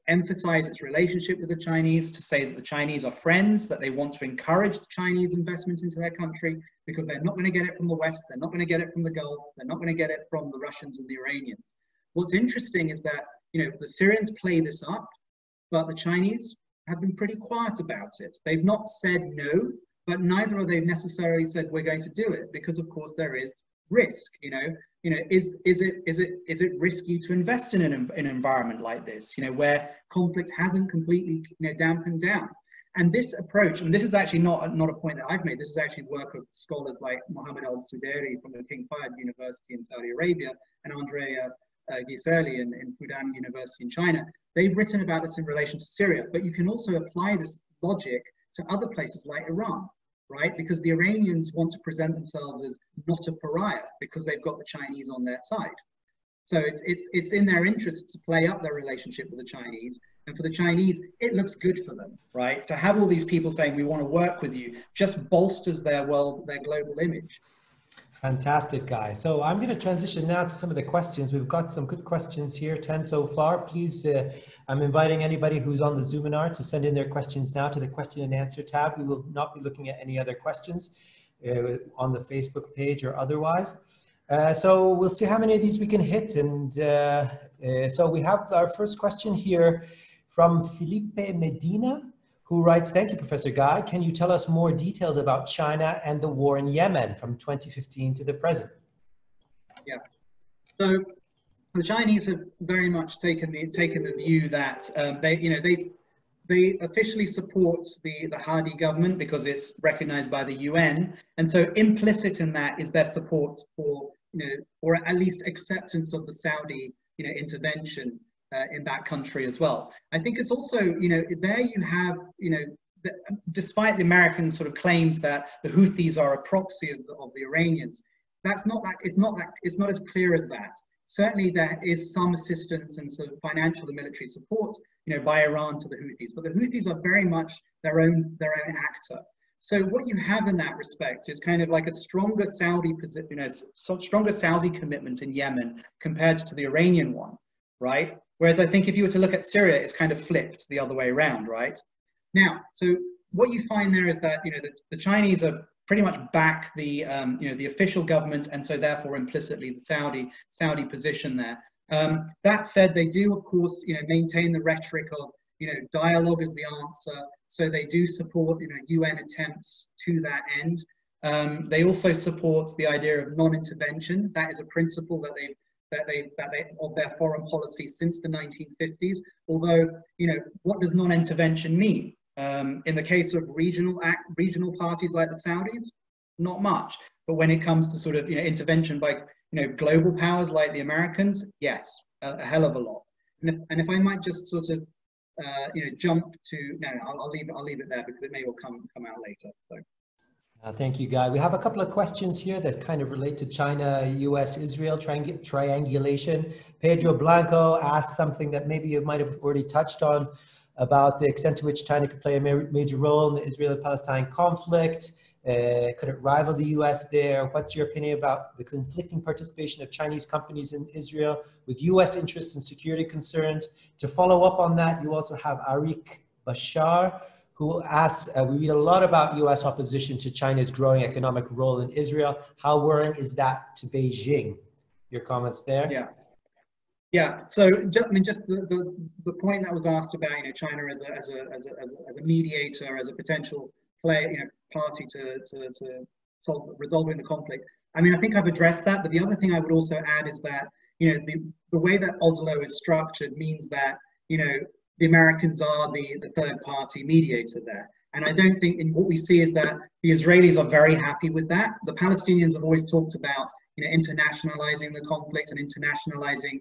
emphasize its relationship with the Chinese, to say that the Chinese are friends, that they want to encourage the Chinese investment into their country, because they're not going to get it from the West, they're not going to get it from the Gulf, they're not going to get it from the Russians and the Iranians. What's interesting is that the Syrians play this up, but the Chinese have been pretty quiet about it. They've not said no, but neither are they necessarily said we're going to do it, because of course there is risk. Is it risky to invest in an environment like this, where conflict hasn't completely dampened down? And this approach, and this is actually not a point that I've made, this is actually work of scholars like Mohammed al-Sudairi from the King Fahd University in Saudi Arabia and Andrea Giseli in Fudan University in China. They've written about this in relation to Syria, but you can also apply this logic to other places like Iran, right? Because the Iranians want to present themselves as not a pariah because they've got the Chinese on their side. So it's in their interest to play up their relationship with the Chinese. And for the Chinese, it looks good for them, right? To have all these people saying, we want to work with you, just bolsters their global image. Fantastic, Guy. So I'm going to transition now to some of the questions. We've got some good questions here, 10 so far. Please, I'm inviting anybody who's on the Zoominar to send in their questions now to the question and answer tab. We will not be looking at any other questions on the Facebook page or otherwise. So we'll see how many of these we can hit. And so we have our first question here from Felipe Medina, who writes, thank you, Professor Guy. Can you tell us more details about China and the war in Yemen from 2015 to the present? Yeah. So the Chinese have very much taken the view that they officially support the Hadi government because it's recognized by the UN, and so implicit in that is their support for or at least acceptance of the Saudi intervention in that country as well. I think it's also there you have despite the American sort of claims that the Houthis are a proxy of the Iranians, it's not as clear as that. Certainly there is some assistance and sort of financial and military support by Iran to the Houthis, but the Houthis are very much their own actor. So what you have in that respect is kind of like a stronger Saudi position, stronger Saudi commitment in Yemen compared to the Iranian one, right? Whereas I think if you were to look at Syria, it's kind of flipped the other way around, right? Now, so what you find there is that the Chinese are pretty much back the the official government, and so therefore implicitly the Saudi position there. That said, they do of course maintain the rhetoric of dialogue is the answer. So they do support UN attempts to that end. They also support the idea of non-intervention. That is a principle that they of their foreign policy since the 1950s. Although what does non-intervention mean? In the case of regional parties like the Saudis, not much. But when it comes to sort of intervention by global powers like the Americans, yes, a hell of a lot. And if I might just sort of jump to I'll leave it there because it may well come out later. So. Thank you, Guy. We have a couple of questions here that kind of relate to China, US, Israel triangulation. Pedro Blanco asked something that maybe you might have already touched on about the extent to which China could play a major role in the Israel-Palestine conflict. Could it rival the US there? What's your opinion about the conflicting participation of Chinese companies in Israel with US interests and security concerns? To follow up on that, you also have Arik Bashar, who asks, we read a lot about US opposition to China's growing economic role in Israel. How worrying is that to Beijing? Your comments there? Yeah. So just the point that was asked about China as a mediator, as a potential player, party to resolving the conflict. I mean, I think I've addressed that, but the other thing I would also add is that the way that Oslo is structured means that the Americans are the third party mediator there. And I don't think what we see is that the Israelis are very happy with that. The Palestinians have always talked about internationalizing the conflict and internationalizing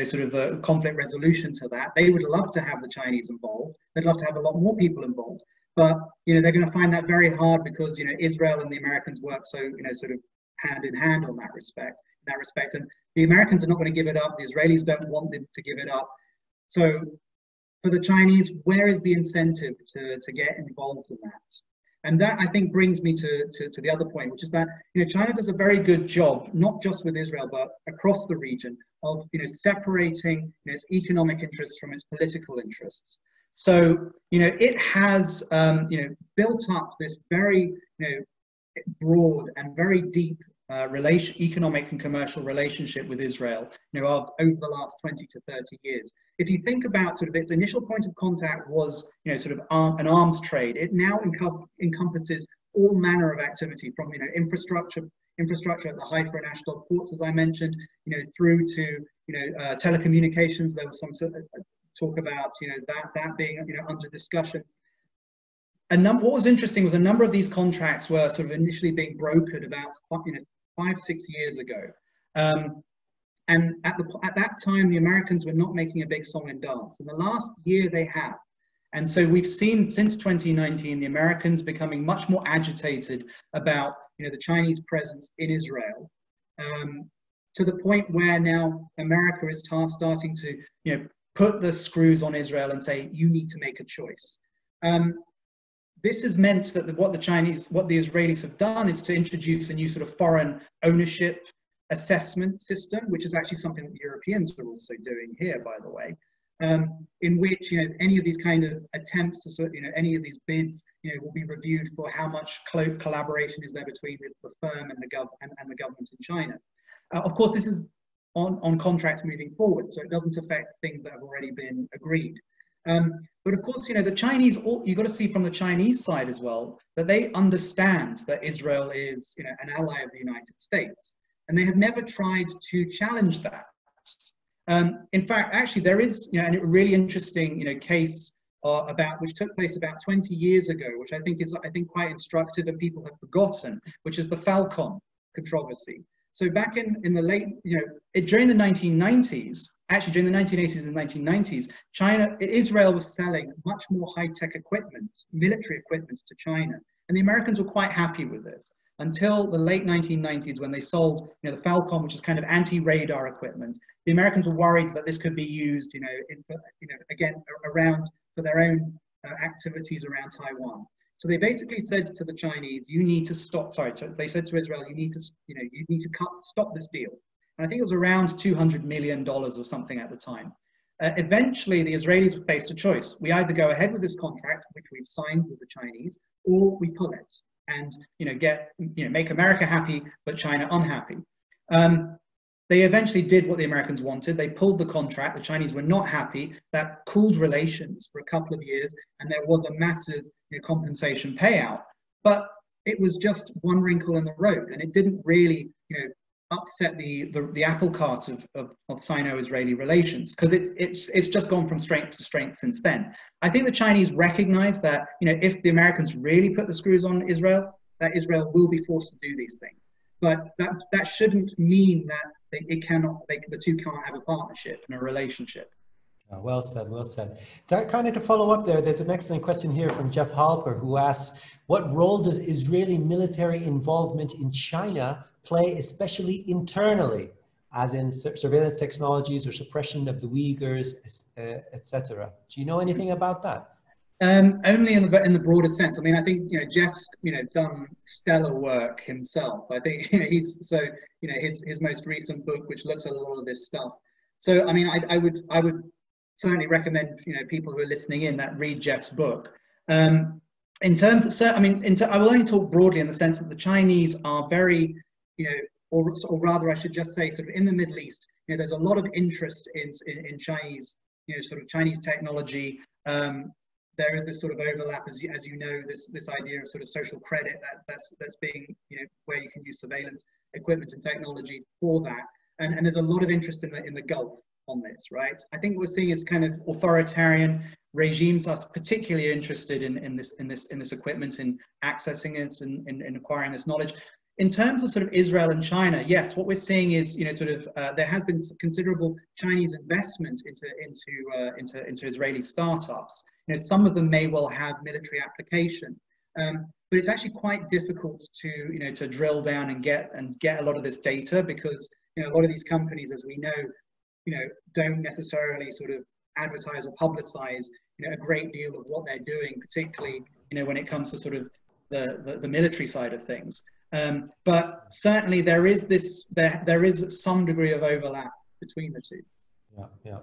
sort of the conflict resolution to that. They would love to have the Chinese involved. They'd love to have a lot more people involved. But they're going to find that very hard because Israel and the Americans work so sort of hand in hand on that respect. And the Americans are not going to give it up. The Israelis don't want them to give it up. So for the Chinese, where is the incentive to get involved in that? And that, I think, brings me to the other point, which is that China does a very good job, not just with Israel, but across the region, of separating its economic interests from its political interests. So it has built up this very broad and very deep economic and commercial relationship with Israel over the last 20 to 30 years. If you think about sort of its initial point of contact was sort of an arms trade, it now encompasses all manner of activity, from infrastructure at the Haifa and Ashdod ports, as I mentioned, through to telecommunications. There was some sort of talk about that being under discussion. What was interesting was a number of these contracts were sort of initially being brokered about 5-6 years ago. And at that time, the Americans were not making a big song and dance. In the last year, they have. And so we've seen since 2019, the Americans becoming much more agitated about the Chinese presence in Israel, to the point where now America is starting to put the screws on Israel and say, you need to make a choice. This has meant that what the Israelis have done is to introduce a new sort of foreign ownership assessment system, which is actually something that the Europeans are also doing here, by the way, in which any of these kind of attempts to sort of, any of these bids will be reviewed for how much collaboration is there between the firm and the government in China. Of course, this is on contracts moving forward, so it doesn't affect things that have already been agreed. But of course, the Chinese, you've got to see from the Chinese side as well, that they understand that Israel is an ally of the United States, and they have never tried to challenge that. In fact, actually, there is a really interesting case which took place about 20 years ago, which I think is quite instructive and people have forgotten, which is the Falcon controversy. So back in the late, during the 1990s, actually during the 1980s and 1990s, Israel was selling much more high-tech equipment, military equipment to China. And the Americans were quite happy with this until the late 1990s when they sold the Falcon, which is kind of anti-radar equipment. The Americans were worried that this could be used, again, around for their own activities around Taiwan. So they basically said to the Chinese, you need to stop, they said to Israel, you need to stop this deal. And I think it was around $200 million or something at the time. Eventually, the Israelis faced a choice. We either go ahead with this contract, which we've signed with the Chinese, or we pull it and make America happy, but China unhappy. They eventually did what the Americans wanted. They pulled the contract. The Chinese were not happy. That cooled relations for a couple of years, and there was a massive compensation payout. But it was just one wrinkle in the road, and it didn't really upset the apple cart of Sino-Israeli relations, because it's just gone from strength to strength since then. I think the Chinese recognize that if the Americans really put the screws on Israel, that Israel will be forced to do these things. But that shouldn't mean that the two can't have a partnership and a relationship. Well said, well said. That kind of to follow up there's an excellent question here from Jeff Halper, who asks, what role does Israeli military involvement in China play, especially internally, as in surveillance technologies or suppression of the Uyghurs, etc.? Do you know anything about that? Only in the broader sense. I mean, I think Jeff's done stellar work himself. I think his most recent book, which looks at a lot of this stuff. So I mean, I would certainly recommend people who are listening in that read Jeff's book. In terms of, I will only talk broadly in the sense that the Chinese are very or rather I should just say, sort of in the Middle East, there's a lot of interest in Chinese sort of Chinese technology. There is this sort of overlap, as you know, this idea of sort of social credit that's being where you can use surveillance equipment and technology for that, and there's a lot of interest in the Gulf on this, right? I think what we're seeing is kind of authoritarian regimes are particularly interested in this equipment, in accessing it, and in acquiring this knowledge. In terms of sort of Israel and China, yes, what we're seeing is there has been considerable Chinese investment into Israeli startups. Some of them may well have military application, but it's actually quite difficult to drill down and get a lot of this data, because a lot of these companies, as we know, don't necessarily sort of advertise or publicize a great deal of what they're doing, particularly when it comes to sort of the military side of things. But certainly there is some degree of overlap between the two. Yeah.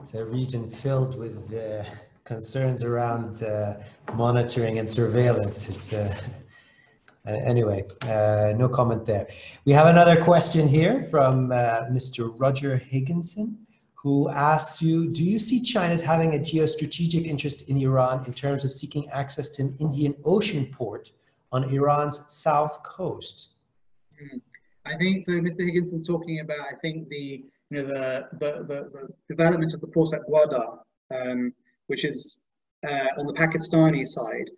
It's a region filled with concerns around monitoring and surveillance. It's anyway, no comment there. We have another question here from Mr. Roger Higginson, who asks you, do you see China as having a geostrategic interest in Iran in terms of seeking access to an Indian Ocean port on Iran's south coast? I think so. Mr. Higginson's talking about, I think, the development of the port at Gwadar, which is on the Pakistani side.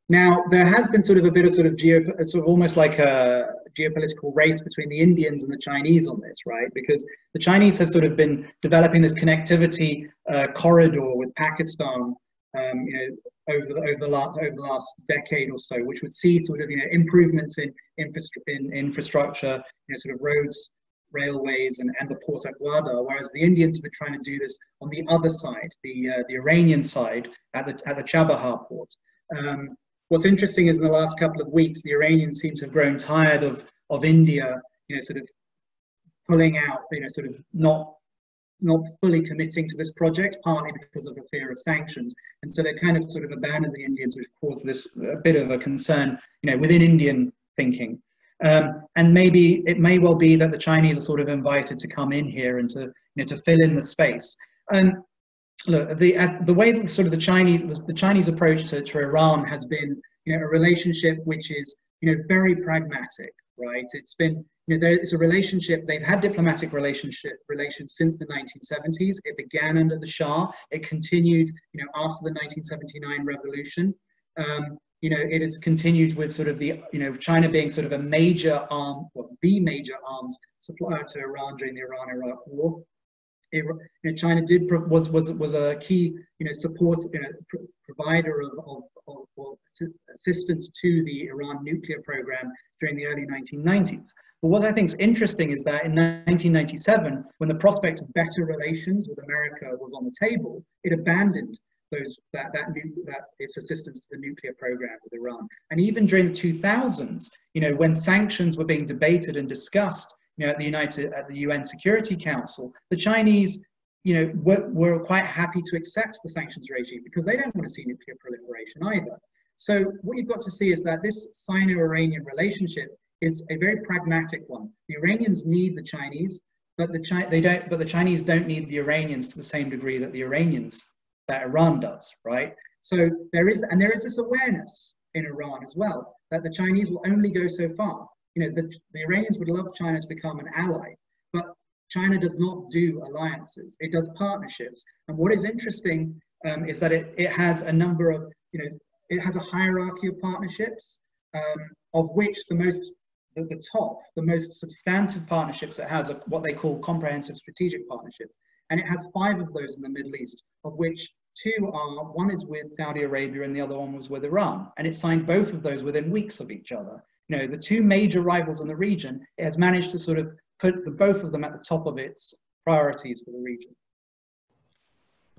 Now, there has been sort of a bit of sort of almost like a geopolitical race between the Indians and the Chinese on this, right? Because the Chinese have sort of been developing this connectivity corridor with Pakistan, over the last decade or so, which would see sort of improvements in infrastructure, sort of roads, railways, and the port at Gwadar, whereas the Indians have been trying to do this on the other side, the Iranian side, at the Chabahar port. What's interesting is in the last couple of weeks, the Iranians seem to have grown tired of India, sort of pulling out, sort of not fully committing to this project, partly because of a fear of sanctions. And so they kind of sort of abandoned the Indians, which caused this a bit of a concern, within Indian thinking. And maybe it may well be that the Chinese are sort of invited to come in here and to fill in the space. Look, the way that sort of the Chinese approach to Iran has been, a relationship which is, very pragmatic, right? It's been, it's a relationship. They've had diplomatic relations since the 1970s. It began under the Shah. It continued, after the 1979 revolution. It has continued with sort of the, China being sort of a major arm, well, the major arms supplier to Iran during the Iran-Iraq War. China was a key, support, provider of assistance to the Iran nuclear program during the early 1990s. But what I think is interesting is that in 1997, when the prospect of better relations with America was on the table, it abandoned its assistance to the nuclear program with Iran. And even during the 2000s, when sanctions were being debated and discussed, at the UN Security Council, the Chinese, were quite happy to accept the sanctions regime because they don't want to see nuclear proliferation either. So what you've got to see is that this Sino-Iranian relationship is a very pragmatic one. The Iranians need the Chinese, but the Chinese don't need the Iranians to the same degree that that Iran does, right? So there is this awareness in Iran as well that the Chinese will only go so far. The Iranians would love China to become an ally, but China does not do alliances. It does partnerships. And what is interesting is that it has a number of, it has a hierarchy of partnerships, of which the most substantive partnerships it has are what they call comprehensive strategic partnerships. And it has 5 of those in the Middle East, of which one is with Saudi Arabia and the other one was with Iran. And it signed both of those within weeks of each other. The 2 major rivals in the region, it has managed to sort of put both of them at the top of its priorities for the region.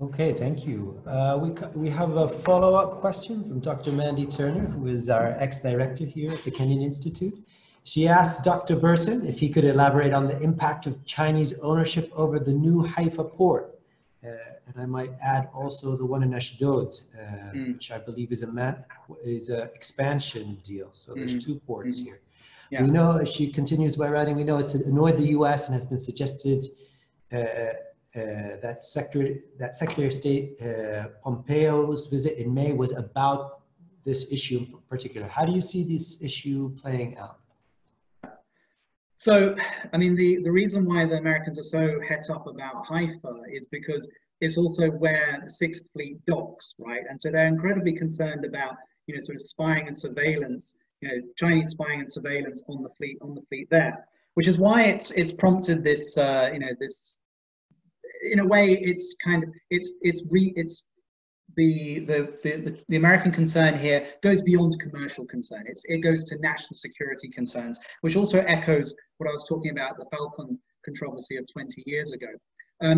Okay, thank you. We have a follow-up question from Dr. Mandy Turner, who is our ex-director here at the Kenyon Institute. She asked Dr. Burton if he could elaborate on the impact of Chinese ownership over the new Haifa port. And I might add also the one in Ashdod, which I believe is an expansion deal. So there's 2 ports here. Yeah. We know, she continues by writing, we know it's annoyed the U.S. and has been suggested that Secretary of State Pompeo's visit in May was about this issue in particular. How do you see this issue playing out? So, I mean, the reason why the Americans are so het up about Haifa is because it's also where the 6th Fleet docks, right? And so they're incredibly concerned about, sort of spying and surveillance, Chinese spying and surveillance on the fleet there, which is why it's prompted this, this, in a way, it's kind of, the American concern here goes beyond commercial concern. It goes to national security concerns, which also echoes what I was talking about, the Falcon controversy of 20 years ago.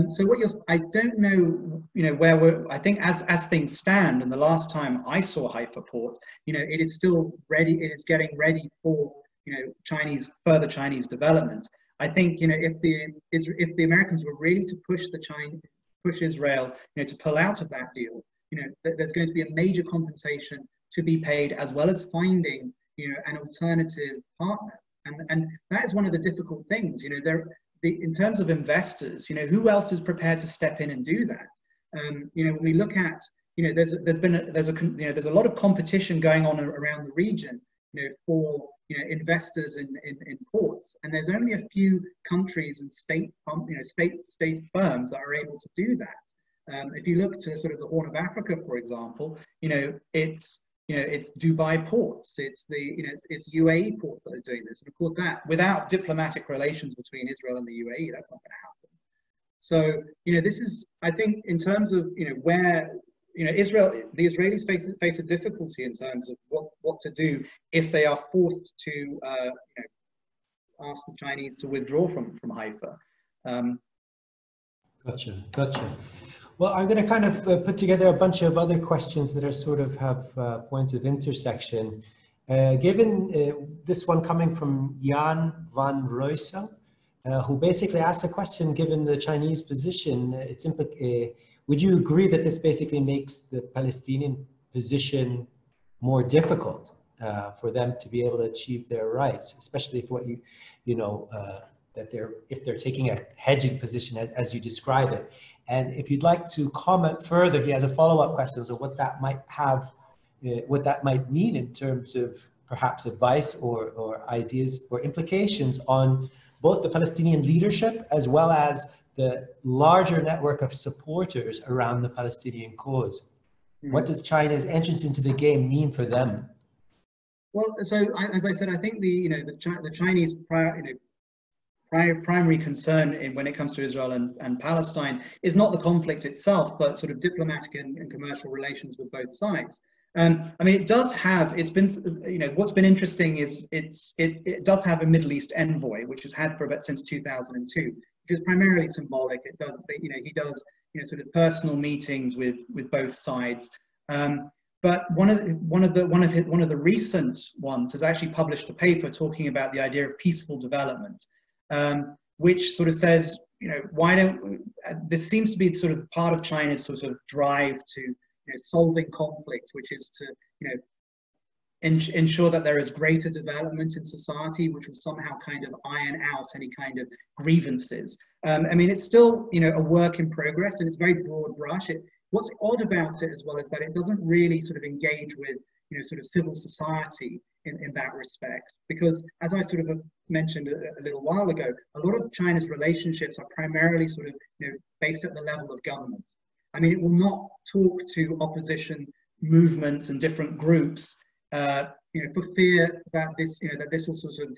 So I don't know, where I think as things stand, and the last time I saw Haifa port, it is still ready, it is getting ready for, further Chinese development. I think, if the Americans were really to push Israel, to pull out of that deal, there's going to be a major compensation to be paid, as well as finding, an alternative partner. And that is one of the difficult things, in terms of investors, who else is prepared to step in and do that? When we look at, there's a lot of competition going on around the region, for investors in ports, and there's only a few countries and state firms that are able to do that. If you look to sort of the Horn of Africa, for example, it's Dubai ports, it's UAE ports that are doing this, and of course that without diplomatic relations between Israel and the UAE, that's not going to happen. So this is, I think, in terms of where the Israelis face a difficulty in terms of what to do if they are forced to ask the Chinese to withdraw from Haifa. Gotcha. Well, I'm going to kind of put together a bunch of other questions that are sort of have points of intersection. Given this one coming from Jan van Ruysen, who basically asked a question, given the Chinese position, would you agree that this basically makes the Palestinian position more difficult for them to be able to achieve their rights, especially if if they're taking a hedging position as you describe it? And if you'd like to comment further, he has a follow-up question, so what that might mean in terms of perhaps advice or ideas or implications on both the Palestinian leadership as well as the larger network of supporters around the Palestinian cause. What does China's entrance into the game mean for them? Well, so as I said, I think the Chinese primary concern when it comes to Israel and Palestine is not the conflict itself, but sort of diplomatic and commercial relations with both sides. I mean, it does have, what's been interesting is it does have a Middle East envoy, which has had for about since 2002, which is primarily symbolic. It does, he does, sort of personal meetings with both sides. But one of the recent ones has actually published a paper talking about the idea of peaceful development, which sort of says, this seems to be sort of part of China's sort of drive to solving conflict, which is to ensure that there is greater development in society, which will somehow kind of iron out any kind of grievances. I mean, it's still a work in progress, and it's very broad brush. What's odd about it as well is that it doesn't really sort of engage with sort of civil society in that respect, because as I sort of mentioned a little while ago, a lot of China's relationships are primarily sort of based at the level of government. I mean, it will not talk to opposition movements and different groups, for fear that this will sort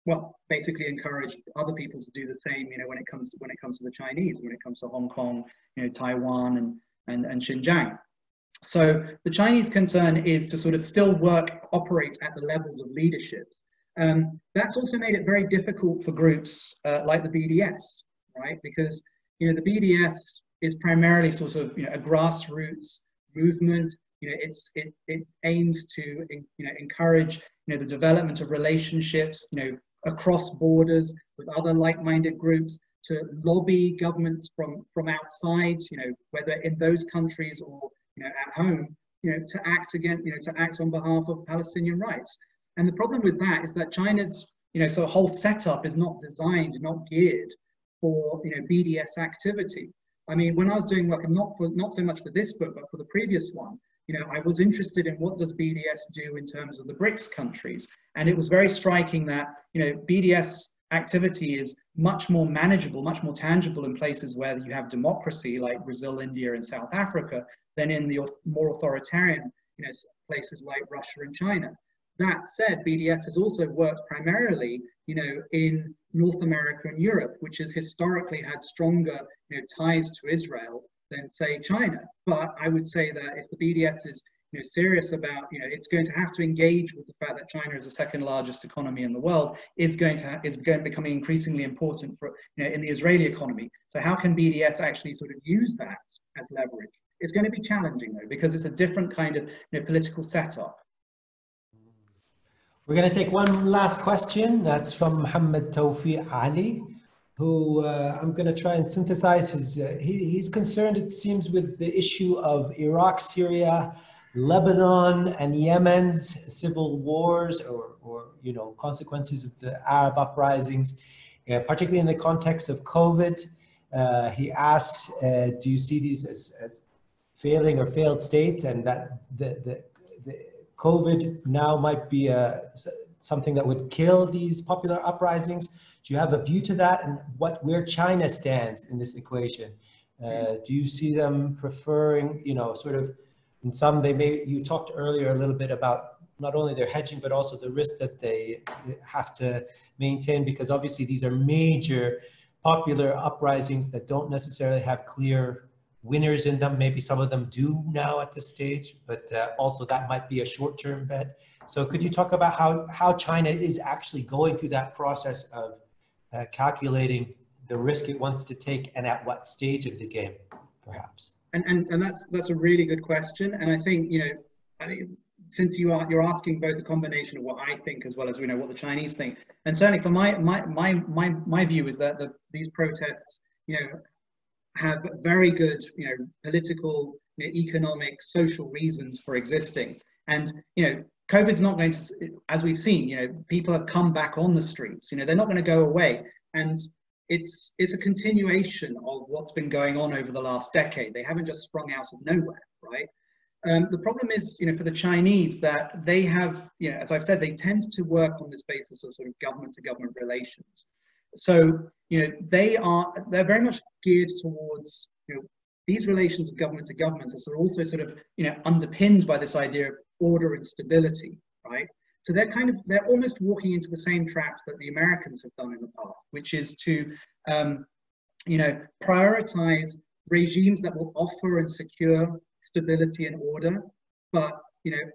of, basically encourage other people to do the same. When it comes to the Chinese, when it comes to Hong Kong, Taiwan, and Xinjiang. So the Chinese concern is to sort of still operate at the levels of leadership. That's also made it very difficult for groups like the BDS, right? Because the BDS is primarily sort of a grassroots movement. It aims to encourage the development of relationships across borders with other like-minded groups, to lobby governments from outside, whether in those countries or at home, to act on behalf of Palestinian rights. And the problem with that is that China's sort of whole setup is not designed, not geared for BDS activity. I mean, when I was doing work, and not so much for this book, but for the previous one, I was interested in what does BDS do in terms of the BRICS countries, and it was very striking that BDS activity is much more manageable, much more tangible in places where you have democracy, like Brazil, India, and South Africa, than in the more authoritarian places like Russia and China. That said, BDS has also worked primarily in North America and Europe, which has historically had stronger ties to Israel than, say, China. But I would say that if the BDS is serious about, it's going to have to engage with the fact that China is the second largest economy in the world, is becoming increasingly important for in the Israeli economy. So how can BDS actually sort of use that as leverage? It's going to be challenging though, because it's a different kind of political setup. We're going to take one last question. That's from Muhammad Tawfiq Ali, who I'm going to try and synthesize his. He's concerned, it seems, with the issue of Iraq, Syria, Lebanon, and Yemen's civil wars, or consequences of the Arab uprisings, particularly in the context of COVID. He asks, do you see these as failing or failed states, and that the COVID now might be something that would kill these popular uprisings. Do you have a view to that, and where China stands in this equation? Do you see them preferring, sort of, in some, you talked earlier a little bit about not only their hedging, but also the risk that they have to maintain, because obviously these are major popular uprisings that don't necessarily have clear winners in them. Maybe some of them do now at this stage, but also that might be a short-term bet. So could you talk about how China is actually going through that process of calculating the risk it wants to take, and at what stage of the game, perhaps? And that's a really good question. And I think, since you're asking both a combination of what I think as well as what the Chinese think, and certainly for my view is that these protests have very good political, economic, social reasons for existing. And COVID's not going to, as we've seen, people have come back on the streets. They're not going to go away, and it's a continuation of what's been going on over the last decade. They haven't just sprung out of nowhere, right? The problem is, for the Chinese, that they have, as I've said, they tend to work on this basis of sort of government-to-government relations. So, they're very much geared towards, these relations of government to government are also sort of, underpinned by this idea of order and stability, right? So they're almost walking into the same trap that the Americans have done in the past, which is to, prioritize regimes that will offer and secure stability and order, but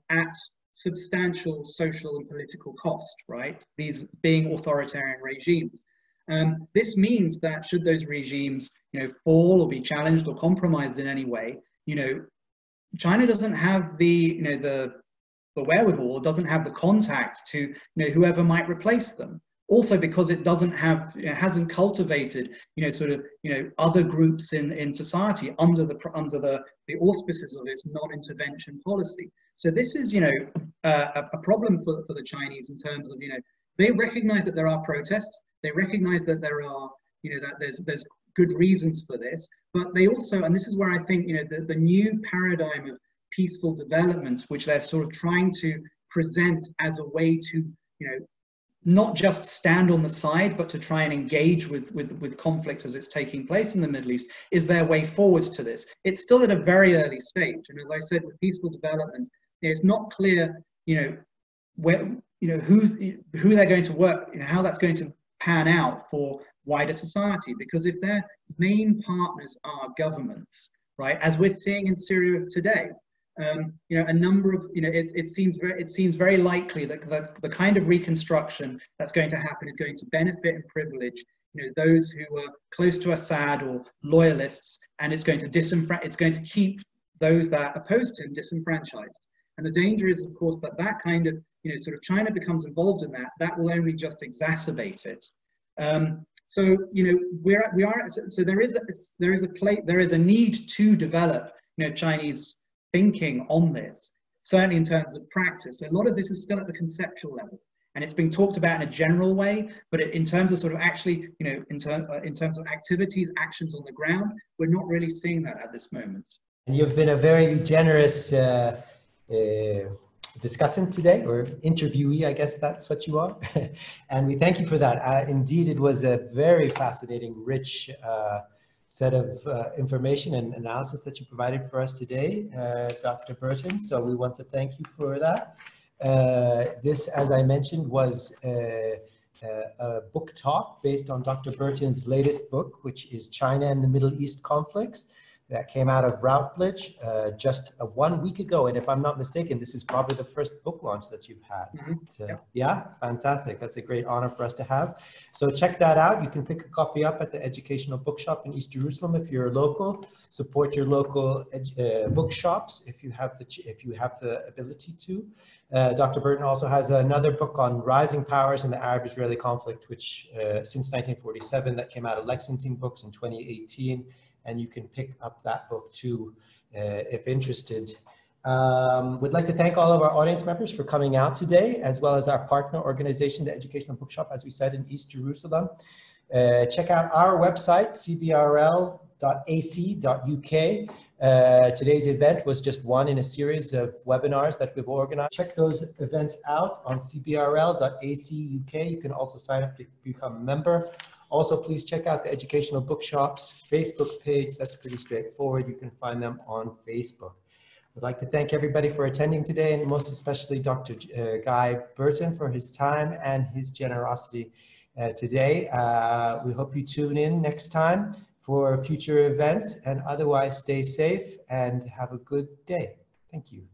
at substantial social and political cost, right? These being authoritarian regimes. This means that should those regimes fall or be challenged or compromised in any way, China doesn't have the wherewithal, doesn't have the contact to whoever might replace them. Also because it doesn't have, hasn't cultivated, other groups in society under the auspices of its non-intervention policy. So this is, a problem for the Chinese in terms of, they recognize that there are protests. They recognize that there are, that there's good reasons for this, but they also, and this is where I think, the new paradigm of peaceful development, which they're sort of trying to present as a way to, not just stand on the side, but to try and engage with conflict as it's taking place in the Middle East, is their way forward to this. It's still at a very early stage, and as I said, with peaceful development, it's not clear, where, who they're going to work, how that's going to pan out for wider society. Because if their main partners are governments, right, as we're seeing in Syria today, a number of, it seems very likely that the kind of reconstruction that's going to happen is going to benefit and privilege, those who are close to Assad or loyalists, and it's going to keep those that are opposed to him disenfranchised. And the danger is, of course, that kind of, sort of China becomes involved in that will only just exacerbate it. So, so there is a need to develop, Chinese thinking on this, certainly in terms of practice. A lot of this is still at the conceptual level, and it's being talked about in a general way, but in terms of sort of actually, in terms of activities, actions on the ground, we're not really seeing that at this moment. And you've been a very generous discussant today, or interviewee, I guess that's what you are. And we thank you for that. Indeed, it was a very fascinating, rich set of information and analysis that you provided for us today, Dr. Burton. So we want to thank you for that. This, as I mentioned, was a book talk based on Dr. Burton's latest book, which is China and the Middle East Conflicts. That came out of Routledge just 1 week ago. And if I'm not mistaken, this is probably the first book launch that you've had. Mm-hmm. So, yeah, fantastic. That's a great honor for us to have. So check that out. You can pick a copy up at the Educational Bookshop in East Jerusalem if you're local. Support your local bookshops if you have the ability to. Dr. Burton also has another book on rising powers in the Arab-Israeli conflict, which since 1947, that came out of Lexington Books in 2018. And you can pick up that book too, if interested. We'd like to thank all of our audience members for coming out today, as well as our partner organization, the Educational Bookshop, as we said, in East Jerusalem. Check out our website, cbrl.org. Today's event was just one in a series of webinars that we've organized. Check those events out on cbrl.ac.uk. You can also sign up to become a member. Also, please check out the Educational Bookshop's Facebook page. That's pretty straightforward. You can find them on Facebook. I'd like to thank everybody for attending today, and most especially Dr. Guy Burton for his time and his generosity today. We hope you tune in next time for future events, and otherwise stay safe and have a good day. Thank you.